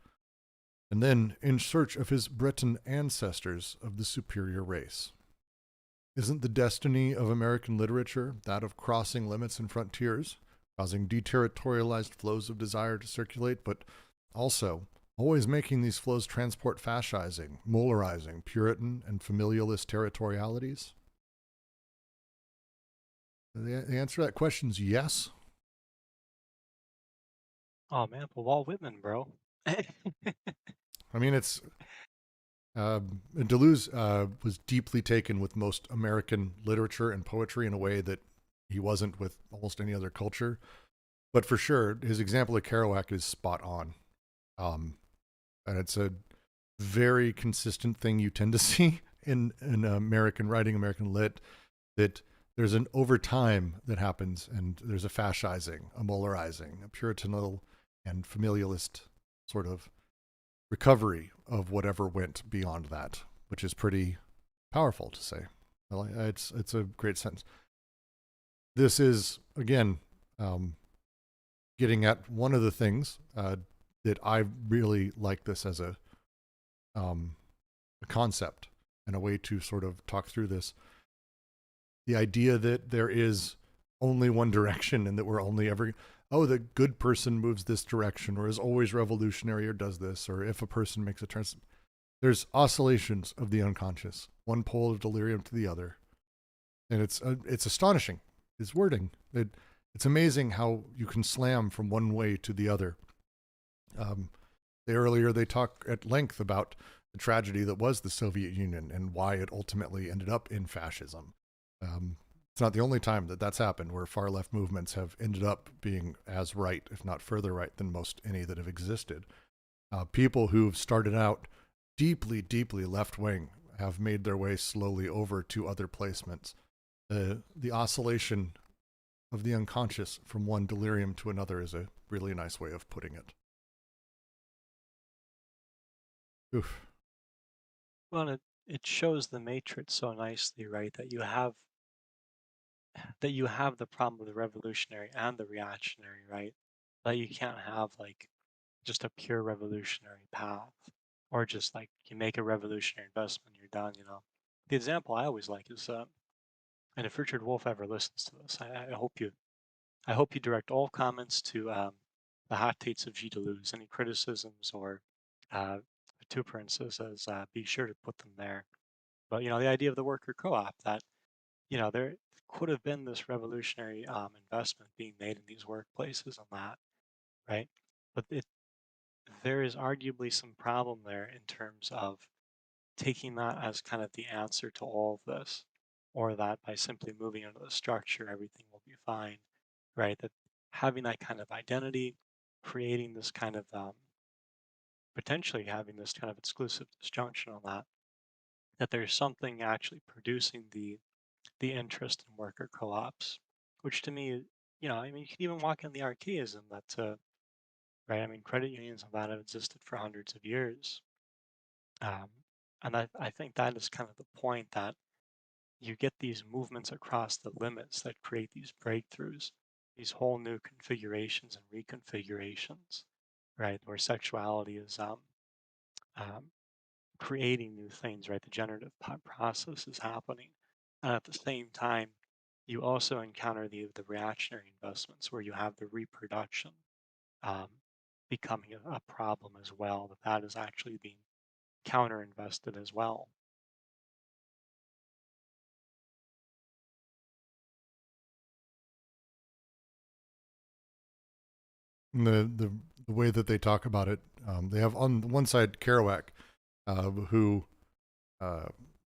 and then in search of his Breton ancestors of the superior race. Isn't the destiny of American literature that of crossing limits and frontiers, causing deterritorialized flows of desire to circulate, but also always making these flows transport fascising, molarizing, Puritan, and familialist territorialities? The answer to that question is yes. Oh man, but Walt Whitman, bro. I mean, it's Deleuze was deeply taken with most American literature and poetry in a way that he wasn't with almost any other culture. But for sure, his example of Kerouac is spot on. And it's a very consistent thing you tend to see in American writing, American lit, that there's an overtime that happens, and there's a fascising, a molarizing, a puritanal and familialist sort of recovery of whatever went beyond that, which is pretty powerful to say. It's a great sentence. This is, again, getting at one of the things that I really like this as a concept and a way to sort of talk through this. The idea that there is only one direction and that we're only ever, oh, the good person moves this direction or is always revolutionary or does this, or if a person makes a turn. There's oscillations of the unconscious, one pole of delirium to the other. And it's astonishing, his wording. It's amazing how you can slam from one way to the other. Earlier they talk at length about the tragedy that was the Soviet Union and why it ultimately ended up in fascism. It's not the only time that that's happened, where far left movements have ended up being as right, if not further right, than most any that have existed. People who've started out deeply, deeply left wing have made their way slowly over to other placements. The oscillation of the unconscious from one delirium to another is a really nice way of putting it. Oof. Well, it shows the matrix so nicely, right? That you have the problem with the revolutionary and the reactionary, right? That you can't have like just a pure revolutionary path, or just like you make a revolutionary investment, you're done. The example I always like is, and if Richard Wolff ever listens to this, I hope you direct all comments to the hot takes of G. Deleuze. Any criticisms or vituperances, be sure to put them there. But the idea of the worker co-op, that there could have been this revolutionary investment being made in these workplaces and that, right? But there is arguably some problem there in terms of taking that as kind of the answer to all of this, or that by simply moving into the structure, everything will be fine, right? That having that kind of identity, creating this kind of potentially having this kind of exclusive disjunction on that there's something actually producing the interest in worker co-ops, which to me, I mean, you can even walk in the archaism that, right? I mean, credit unions and that have existed for hundreds of years. And I think that is kind of the point, that you get these movements across the limits that create these breakthroughs, these whole new configurations and reconfigurations, right? Where sexuality is creating new things, right? The generative process is happening. And at the same time, you also encounter the reactionary investments, where you have the reproduction becoming a problem as well, that is actually being counter-invested as well. And the way that they talk about it, they have on one side Kerouac, who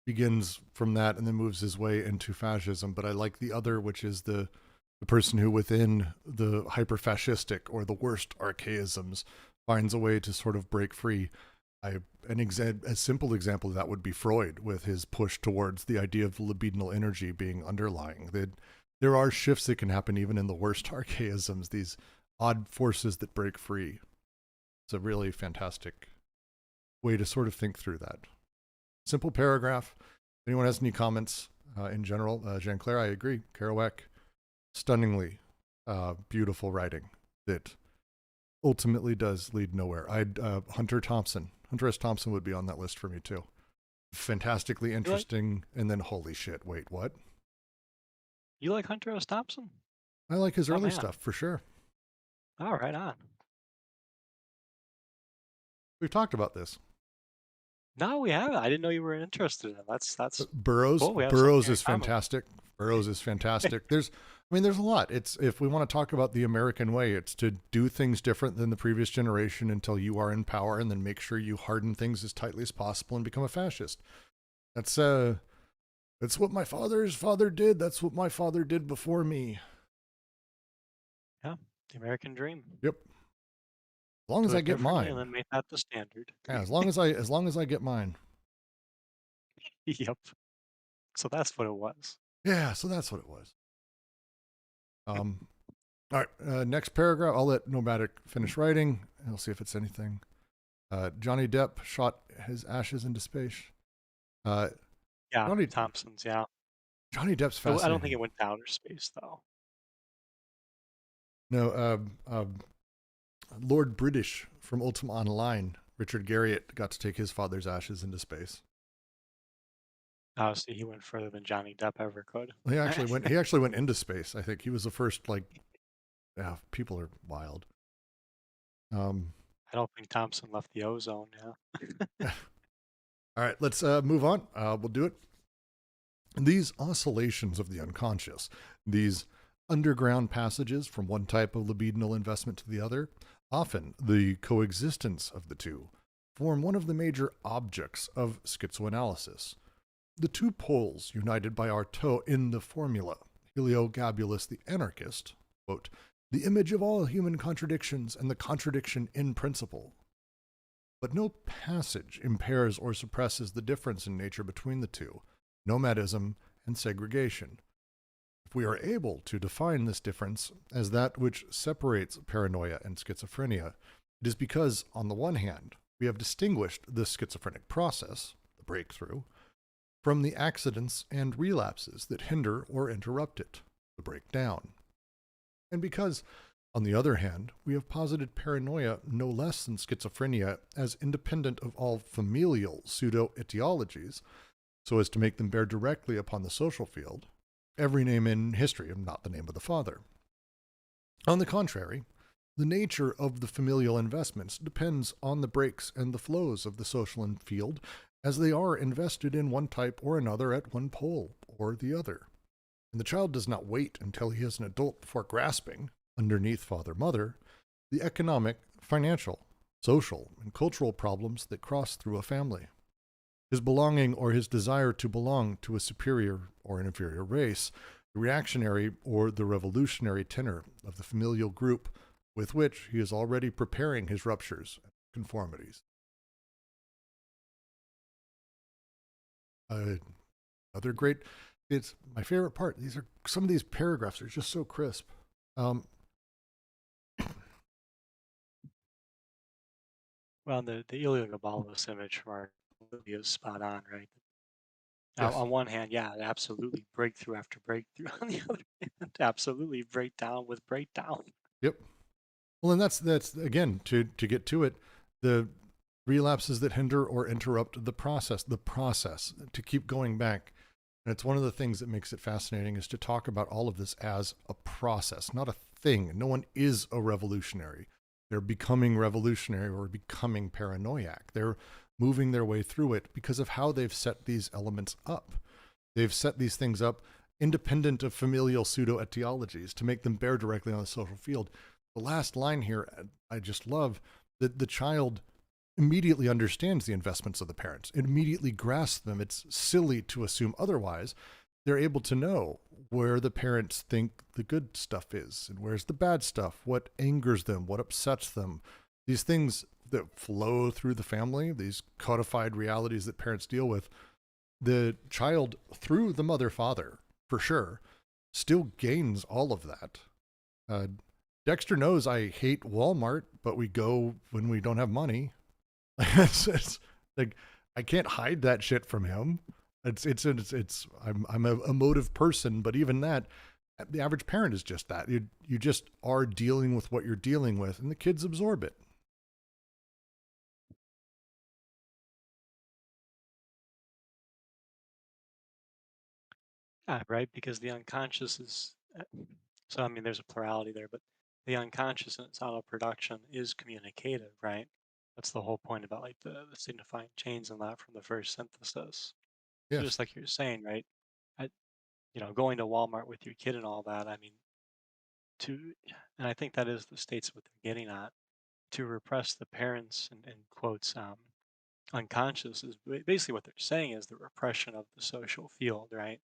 begins from that and then moves his way into fascism. But I like the other, which is the person who within the hyper-fascistic or the worst archaisms finds a way to sort of break free. A simple example of that would be Freud with his push towards the idea of libidinal energy being underlying. There are shifts that can happen even in the worst archaisms, these odd forces that break free. It's a really fantastic way to sort of think through that. Simple paragraph. If anyone has any comments in general, Jean-Claire, I agree. Kerouac, stunningly beautiful writing that ultimately does lead nowhere. Hunter S. Thompson would be on that list for me too. Fantastically interesting, and then holy shit, wait, what? You like Hunter S. Thompson? I like his early man. stuff for sure. Oh, right on. We've talked about this. No, we haven't. I didn't know you were interested in it. That's Burroughs. cool. Burroughs is fantastic. Burroughs is fantastic. There's a lot. It's, if we want to talk about the American way, it's to do things different than the previous generation until you are in power, and then make sure you harden things as tightly as possible and become a fascist. That's what my father's father did. That's what my father did before me. Yeah, the American dream. Yep. As long as I get mine. And then make that the standard. Yeah, as long as I get mine. Yep. So that's what it was. Yeah, so that's what it was. All right, next paragraph. I'll let Nomadic finish writing. I'll see if it's anything. Johnny Depp shot his ashes into space. Yeah, Johnny Thompson's, yeah. Johnny Depp's fascinating. I don't think it went to outer space, though. No, Lord British from Ultima Online, Richard Garriott, got to take his father's ashes into space. Obviously, he went further than Johnny Depp ever could. He actually went into space. I think he was the first, yeah, people are wild. I don't think Thompson left the ozone, yeah. All right, let's move on. We'll do it. These oscillations of the unconscious, these underground passages from one type of libidinal investment to the other, often the coexistence of the two, form one of the major objects of schizoanalysis. The two poles united by Artaud in the formula, Heliogabalus the anarchist, quote, the image of all human contradictions and the contradiction in principle. But no passage impairs or suppresses the difference in nature between the two, nomadism and segregation. If we are able to define this difference as that which separates paranoia and schizophrenia, it is because, on the one hand, we have distinguished the schizophrenic process, the breakthrough, from the accidents and relapses that hinder or interrupt it, the breakdown. And because, on the other hand, we have posited paranoia no less than schizophrenia as independent of all familial pseudo-etiologies, so as to make them bear directly upon the social field, every name in history and not the name of the father. On the contrary, the nature of the familial investments depends on the breaks and the flows of the social field as they are invested in one type or another at one pole or the other. And the child does not wait until he is an adult before grasping, underneath father-mother, the economic, financial, social, and cultural problems that cross through a family. His belonging or his desire to belong to a superior or an inferior race, the reactionary or the revolutionary tenor of the familial group with which he is already preparing his ruptures and conformities. Another great, it's my favorite part. Some of these paragraphs are just so crisp. Well, the Heliogabalus image from our movie is spot on, right? Yes. On one hand, yeah, absolutely breakthrough after breakthrough. On the other hand, absolutely breakdown with breakdown. Yep. Well, and that's again, to get to it, the relapses that hinder or interrupt the process, to keep going back. And it's one of the things that makes it fascinating is to talk about all of this as a process, not a thing. No one is a revolutionary. They're becoming revolutionary or becoming paranoiac. They're moving their way through it because of how they've set these elements up. They've set these things up independent of familial pseudo-etiologies to make them bear directly on the social field. The last line here, I just love that the child immediately understands the investments of the parents. It immediately grasps them. It's silly to assume otherwise. They're able to know where the parents think the good stuff is and where's the bad stuff, what angers them, what upsets them, these things that flow through the family, these codified realities that parents deal with, the child, through the mother father, for sure, still gains all of that. Dexter knows I hate Walmart, but we go when we don't have money. It's like, I can't hide that shit from him. I'm a emotive person, but even that, the average parent is just that. You just are dealing with what you're dealing with, and the kids absorb it. Yeah, right, because the unconscious is, so I mean, there's a plurality there, but the unconscious in its auto production is communicative, right? That's the whole point about like the signifying chains and that from the first synthesis. So Yes. just like you're saying, right? I, going to Walmart with your kid and all that, I mean, and I think that is the states what they're getting at, to repress the parents and in quotes, unconscious is basically what they're saying is the repression of the social field, right?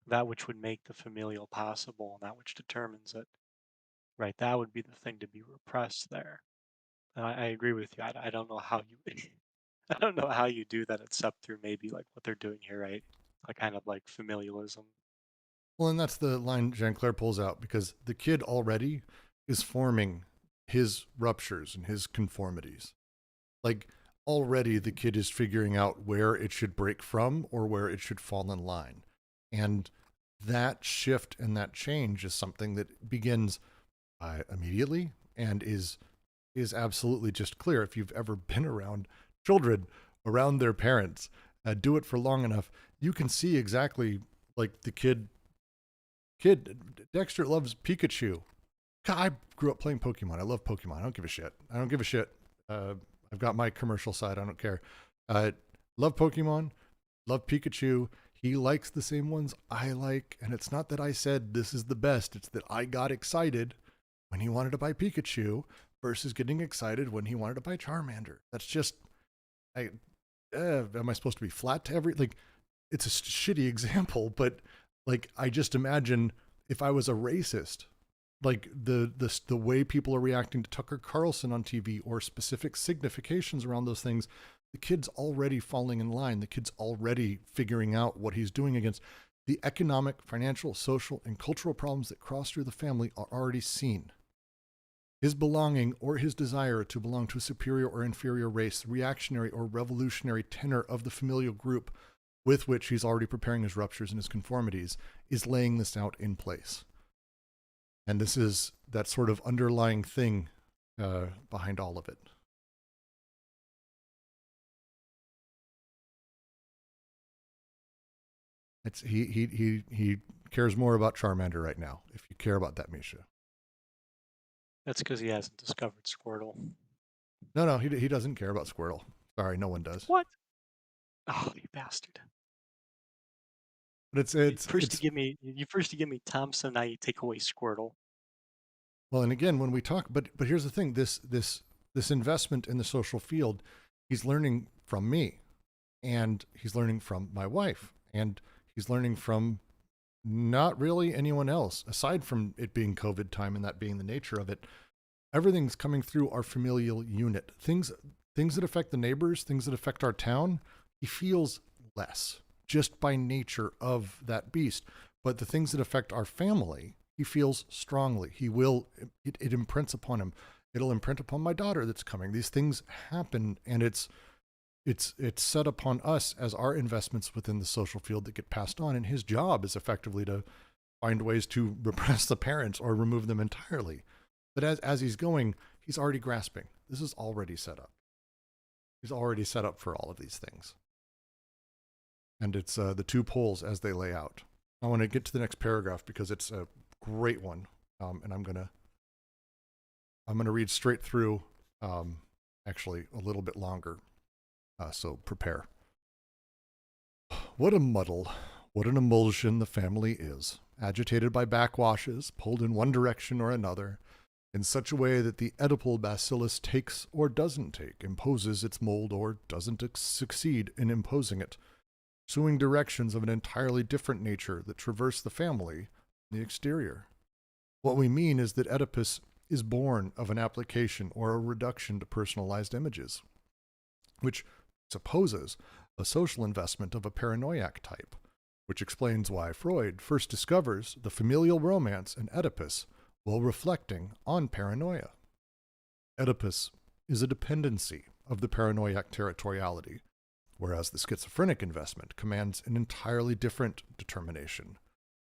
That which would make the familial possible and that which determines it, right? That would be the thing to be repressed there. And I agree with you. I don't know how you, I don't know how you do that except through maybe like what they're doing here, right? A kind of like familialism. Well, and that's the line Jean Claire pulls out, because the kid already is forming his ruptures and his conformities. Like, already the kid is figuring out where it should break from or where it should fall in line. And that shift and that change is something that begins immediately and is absolutely just clear. If you've ever been around children, around their parents, do it for long enough, you can see exactly, like, the kid, Dexter loves Pikachu. I grew up playing Pokemon. I love Pokemon. I don't give a shit. I've got my commercial side. I don't care. Love Pokemon. Love Pikachu. He likes the same ones I like. And it's not that I said this is the best. It's that I got excited when he wanted to buy Pikachu versus getting excited when he wanted to buy Charmander. That's just, am I supposed to be flat to like, it's a shitty example, but like, I just imagine if I was a racist, like the way people are reacting to Tucker Carlson on TV or specific significations around those things, the kid's already falling in line. The kid's already figuring out what he's doing against. The economic, financial, social, and cultural problems that cross through the family are already seen. His belonging or his desire to belong to a superior or inferior race, reactionary or revolutionary tenor of the familial group with which he's already preparing his ruptures and his conformities, is laying this out in place. And this is that sort of underlying thing behind all of it. It's he cares more about Charmander right now, if you care about that, Misha. That's because he hasn't discovered Squirtle. No, he doesn't care about Squirtle. Sorry, no one does. What? Oh, you bastard! But you first give me Thompson, now you take away Squirtle. Well, and again, when we talk, but here's the thing: this investment in the social field, he's learning from me, and he's learning from my wife, and he's learning from not really anyone else, aside from it being COVID time and that being the nature of it. Everything's coming through our familial unit. Things that affect the neighbors, things that affect our town, he feels less just by nature of that beast. But the things that affect our family, he feels strongly. It imprints upon him. It'll imprint upon my daughter that's coming. These things happen, and it's set upon us as our investments within the social field that get passed on. And his job is effectively to find ways to repress the parents or remove them entirely. But as he's going, he's already grasping. This is already set up. He's already set up for all of these things. And it's the two poles as they lay out. I want to get to the next paragraph because it's a great one. And I'm gonna read straight through, actually a little bit longer. So prepare. What a muddle, what an emulsion the family is, agitated by backwashes, pulled in one direction or another, in such a way that the Oedipal bacillus takes or doesn't take, imposes its mold or doesn't succeed in imposing it, pursuing directions of an entirely different nature that traverse the family in the exterior. What we mean is that Oedipus is born of an application or a reduction to personalized images, which supposes a social investment of a paranoiac type, which explains why Freud first discovers the familial romance in Oedipus while reflecting on paranoia. Oedipus is a dependency of the paranoiac territoriality, whereas the schizophrenic investment commands an entirely different determination.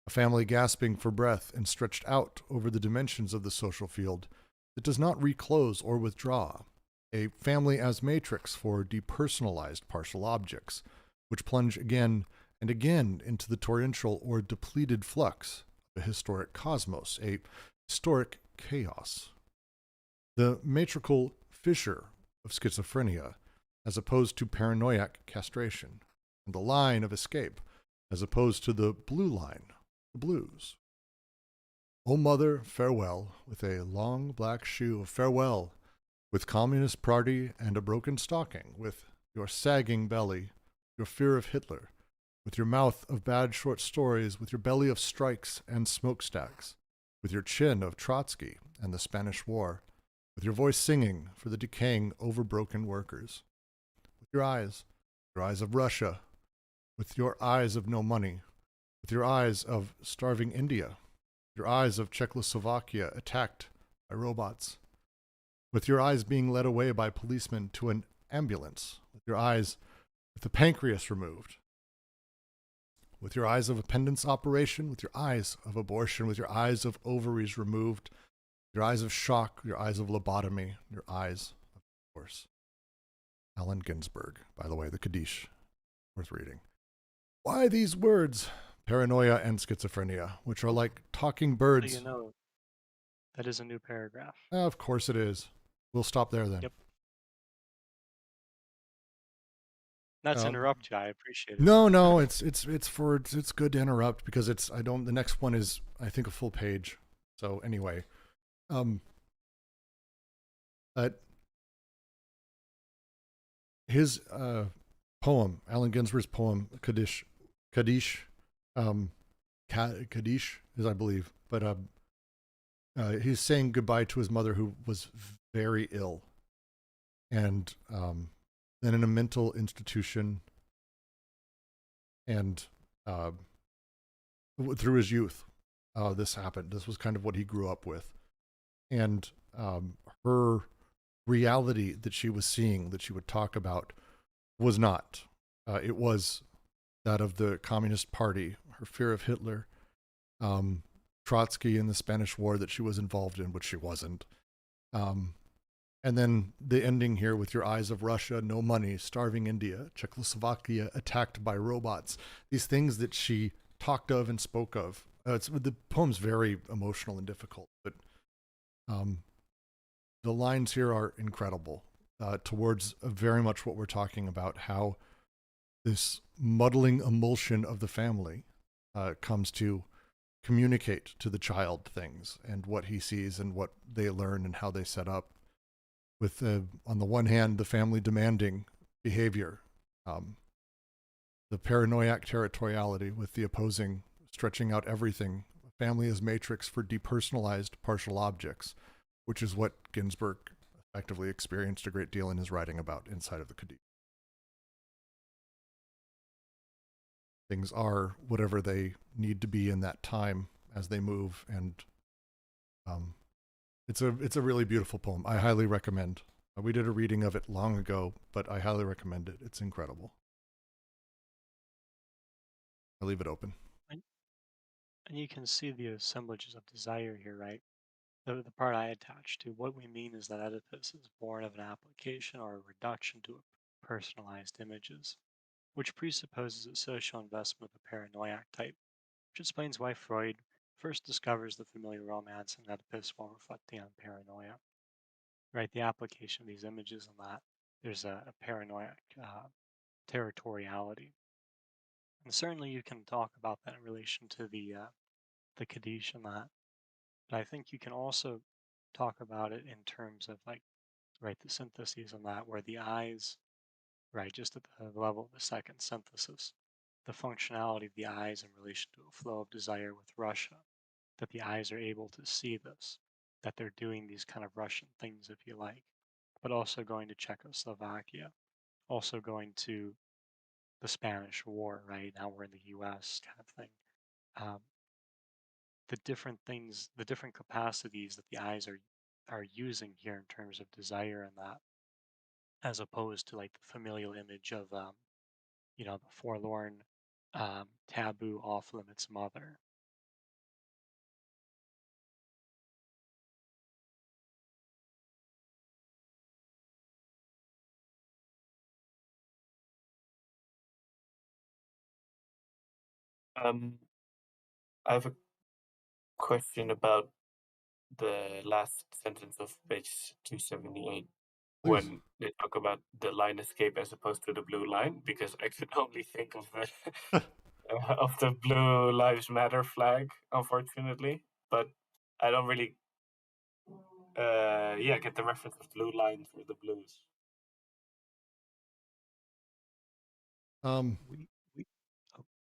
A family gasping for breath and stretched out over the dimensions of the social field that does not reclose or withdraw. A family as matrix for depersonalized partial objects, which plunge again and again into the torrential or depleted flux of a historic cosmos, a historic chaos. The matrical fissure of schizophrenia, as opposed to paranoiac castration, and the line of escape, as opposed to the blue line, the blues. O mother, farewell, with a long black shoe of farewell, with Communist Party and a broken stocking, with your sagging belly, your fear of Hitler, with your mouth of bad short stories, with your belly of strikes and smokestacks, with your chin of Trotsky and the Spanish War, with your voice singing for the decaying, overbroken workers, with your eyes of Russia, with your eyes of no money, with your eyes of starving India, your eyes of Czechoslovakia attacked by robots, with your eyes being led away by policemen to an ambulance, with your eyes with the pancreas removed, with your eyes of appendix operation, with your eyes of abortion, with your eyes of ovaries removed, your eyes of shock, your eyes of lobotomy, your eyes of divorce. Allen Ginsberg, by the way, the Kaddish, worth reading. Why these words, paranoia and schizophrenia, which are like talking So birds? you know, that is a new paragraph. Of course it is. We'll stop there then. Yep. Not to interrupt you, I appreciate it. No, it's good to interrupt because the next one is, I think, a full page. So anyway, his poem, Allen Ginsberg's poem, Kaddish, Kaddish is, I believe, but he's saying goodbye to his mother who was very ill, and then in a mental institution, and through his youth, this happened. This was kind of what he grew up with, and her reality that she was seeing, that she would talk about, was not. It was that of the Communist Party, her fear of Hitler, Trotsky and the Spanish War that she was involved in, which she wasn't. And then the ending here with your eyes of Russia, no money, starving India, Czechoslovakia attacked by robots. These things that she talked of and spoke of. The poem's very emotional and difficult, but the lines here are incredible towards very much what we're talking about, how this muddling emulsion of the family comes to communicate to the child things and what he sees and what they learn and how they set up. With, on the one hand, the family demanding behavior, the paranoiac territoriality with the opposing, stretching out everything, family as matrix for depersonalized partial objects, which is what Ginsberg effectively experienced a great deal in his writing about inside of the Kaddish. Things are whatever they need to be in that time as they move, and it's a really beautiful poem. I highly recommend. We did a reading of it long ago, but I highly recommend it. It's incredible. I'll leave it open. And you can see the assemblages of desire here, right? The part I attached to, what we mean is that Oedipus is born of an application or a reduction to personalized images, which presupposes a social investment of a paranoiac type, which explains why Freud first discovers the familiar romance in Oedipus while reflecting on paranoia. Right, the application of these images and that there's a paranoiac territoriality, and certainly you can talk about that in relation to the Kaddish and that. But I think you can also talk about it in terms of like, right, the syntheses and that, where the eyes, right, just at the level of the second synthesis, the functionality of the eyes in relation to a flow of desire with Russia, that the eyes are able to see this, that they're doing these kind of Russian things, if you like, but also going to Czechoslovakia, also going to the Spanish War, right? Now we're in the US kind of thing. The different things, the different capacities that the eyes are using here in terms of desire and that, as opposed to like the familial image of the forlorn, taboo, off limits mother. I have a question about the last sentence of page 278 Please. when they talk about the line escape as opposed to the blue line, because I could only think of the of the Blue Lives Matter flag, unfortunately, but I don't really get the reference of blue line for the blues. We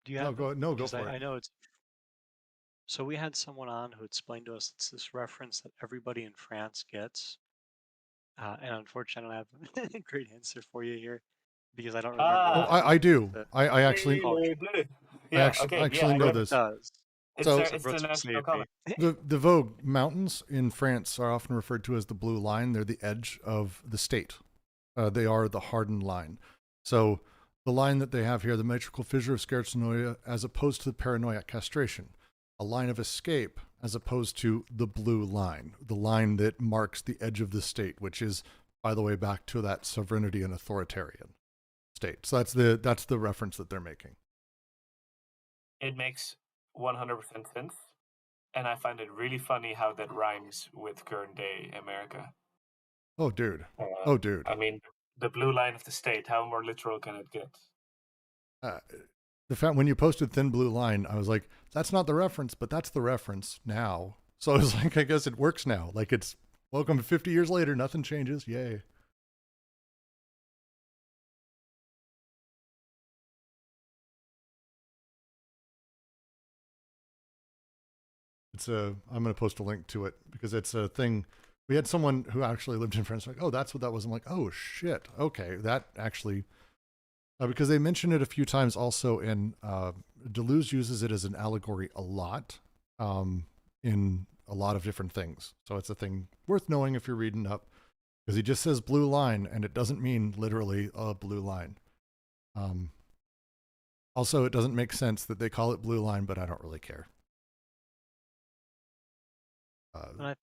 do you have go because for I it. know it's so we had someone on who explained to us it's this reference that everybody in France gets, and unfortunately I don't have a great answer for you here because I don't remember Oh, what I do. the I actually Blue, blue. I Yeah, actually okay, actually I know get it. this. does. So It's the Brooks will say national it color. me. the Vosges Mountains in France are often referred to as the blue line. They're the edge of the state. They are the hardened line. So the line that they have here, the metrical fissure of schizoanoia, as opposed to the paranoiac castration, a line of escape, as opposed to the blue line, the line that marks the edge of the state, which is, by the way, back to that sovereignty and authoritarian state. So that's the reference that they're making. It makes 100% sense, and I find it really funny how that rhymes with current day America. Oh, dude. I mean, the blue line of the state, how more literal can it get? The fact when you posted thin blue line, I was like, that's not the reference, but that's the reference now. So I was like, I guess it works now. Like it's welcome 50 years later, nothing changes. Yay. I'm going to post a link to it because it's a thing. We had someone who actually lived in France, like, oh, that's what that was. I'm like, oh shit. Okay. That actually, because they mentioned it a few times also in, Deleuze uses it as an allegory a lot, in a lot of different things. So it's a thing worth knowing if you're reading up, because he just says blue line and it doesn't mean literally a blue line. Also, it doesn't make sense that they call it blue line, but I don't really care. And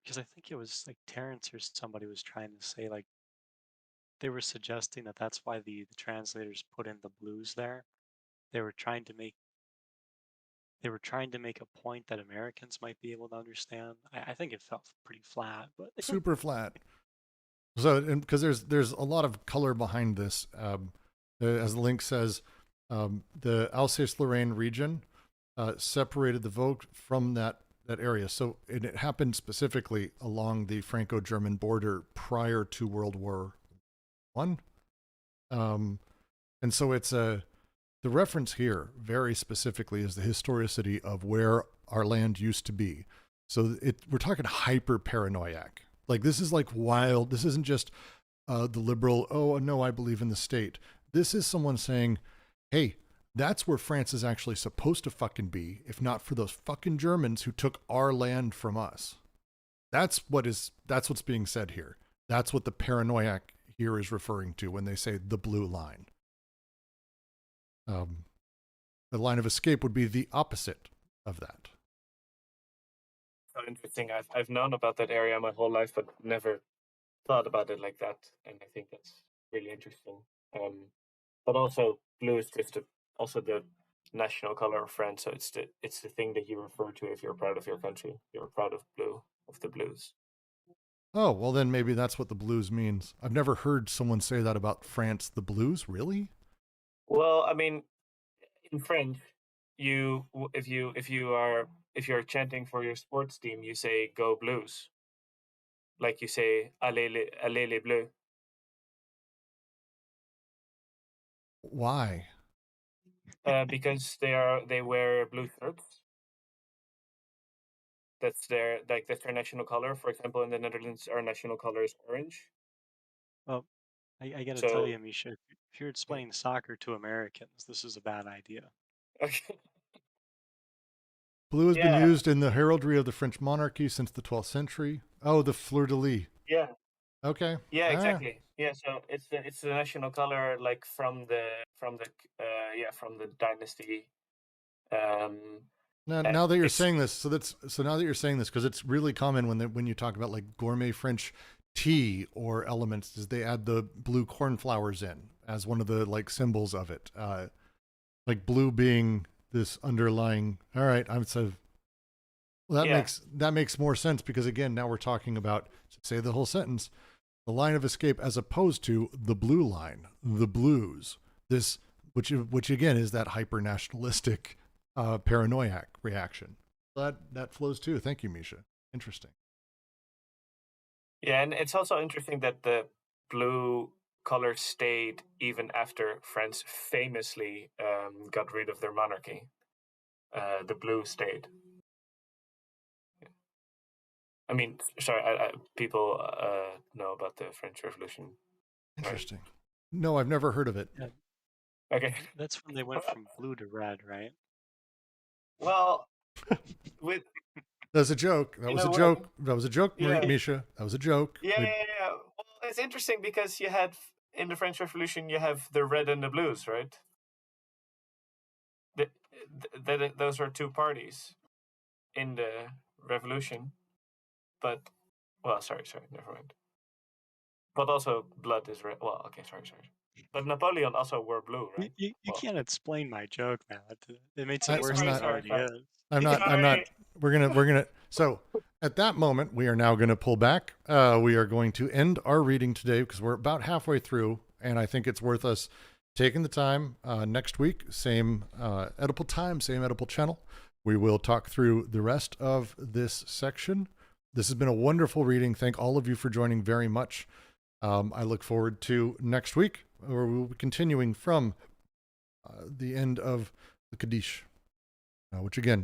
because I think it was like Terrence or somebody was trying to say like they were suggesting that that's why the translators put in the blues there. They were trying to make a point that Americans might be able to understand. I think it felt pretty flat, but super flat. So, because there's a lot of color behind this, as the link says, the Alsace-Lorraine region separated the Vosges from that area. So it happened specifically along the Franco-German border prior to World War I. And so it's the reference here very specifically is the historicity of where our land used to be. So we're talking hyper paranoiac. Like this is like wild. This isn't just the liberal, oh no, I believe in the state. This is someone saying, hey, that's where France is actually supposed to fucking be, if not for those fucking Germans who took our land from us. That's what's being said here. That's what the paranoiac here is referring to when they say the blue line. The line of escape would be the opposite of that. So interesting. I've known about that area my whole life, but never thought about it like that, and I think that's really interesting. But also, blue is just also the national color of France, so it's the thing that you refer to if you're proud of your country. You're proud of the blues. Oh, well then maybe that's what the blues means. I've never heard someone say that about France, the blues, really? Well, I mean, in French, if you're chanting for your sports team, you say "Go Blues," like you say "Allez les Bleus." Why? Because they wear blue shirts. That's their national color. For example, in the Netherlands, our national color is orange. Well, I got to tell So you, Misha, if you're explaining soccer to Americans, this is a bad idea. okay. Blue has been Yeah, used in the heraldry of the French monarchy since the 12th century. Oh, the fleur-de-lis. yeah, Okay. yeah, Ah. exactly. Yeah, so it's the national color, like from the from the dynasty. Um, Now that you're it's saying this, so now that you're saying this, because it's really common when you talk about like gourmet French tea or elements, is they add the blue cornflowers in as one of the like symbols of it. Like blue being this underlying. All right, I'm so. Well, yeah, that makes more sense because again, now we're talking about, say the whole sentence, the line of escape as opposed to the blue line, the blues. This, which again is that hyper nationalistic, paranoiac reaction. That flows too. Thank you, Misha. Interesting. yeah, and it's also interesting that the blue color stayed even after France famously got rid of their monarchy. The blue stayed. I mean, sorry, people know about the French Revolution. Right? Interesting. No, I've never heard of it. Yeah, Okay. that's when they went from blue to red, right? Well, with That's a joke. That you was know a what? joke. That was a joke, Yeah. Misha. That was a joke. Yeah. Well, it's interesting because you had in the French Revolution you have the red and the blues, right? Those were two parties in the revolution, but well, sorry, never mind. But also blood is red. Well, okay, sorry. But Napoleon also wore blue, right? You Well, can't explain my joke, man. It makes I- it worse I'm than not- it already is. I'm not. Sorry. We're gonna. So at that moment, we are now gonna pull back. We are going to end our reading today because we're about halfway through, and I think it's worth us taking the time. Next week, same Oedipal time, same Oedipal channel. We will talk through the rest of this section. This has been a wonderful reading. Thank all of you for joining very much. I look forward to next week, where we'll be continuing from the end of the Kaddish, which again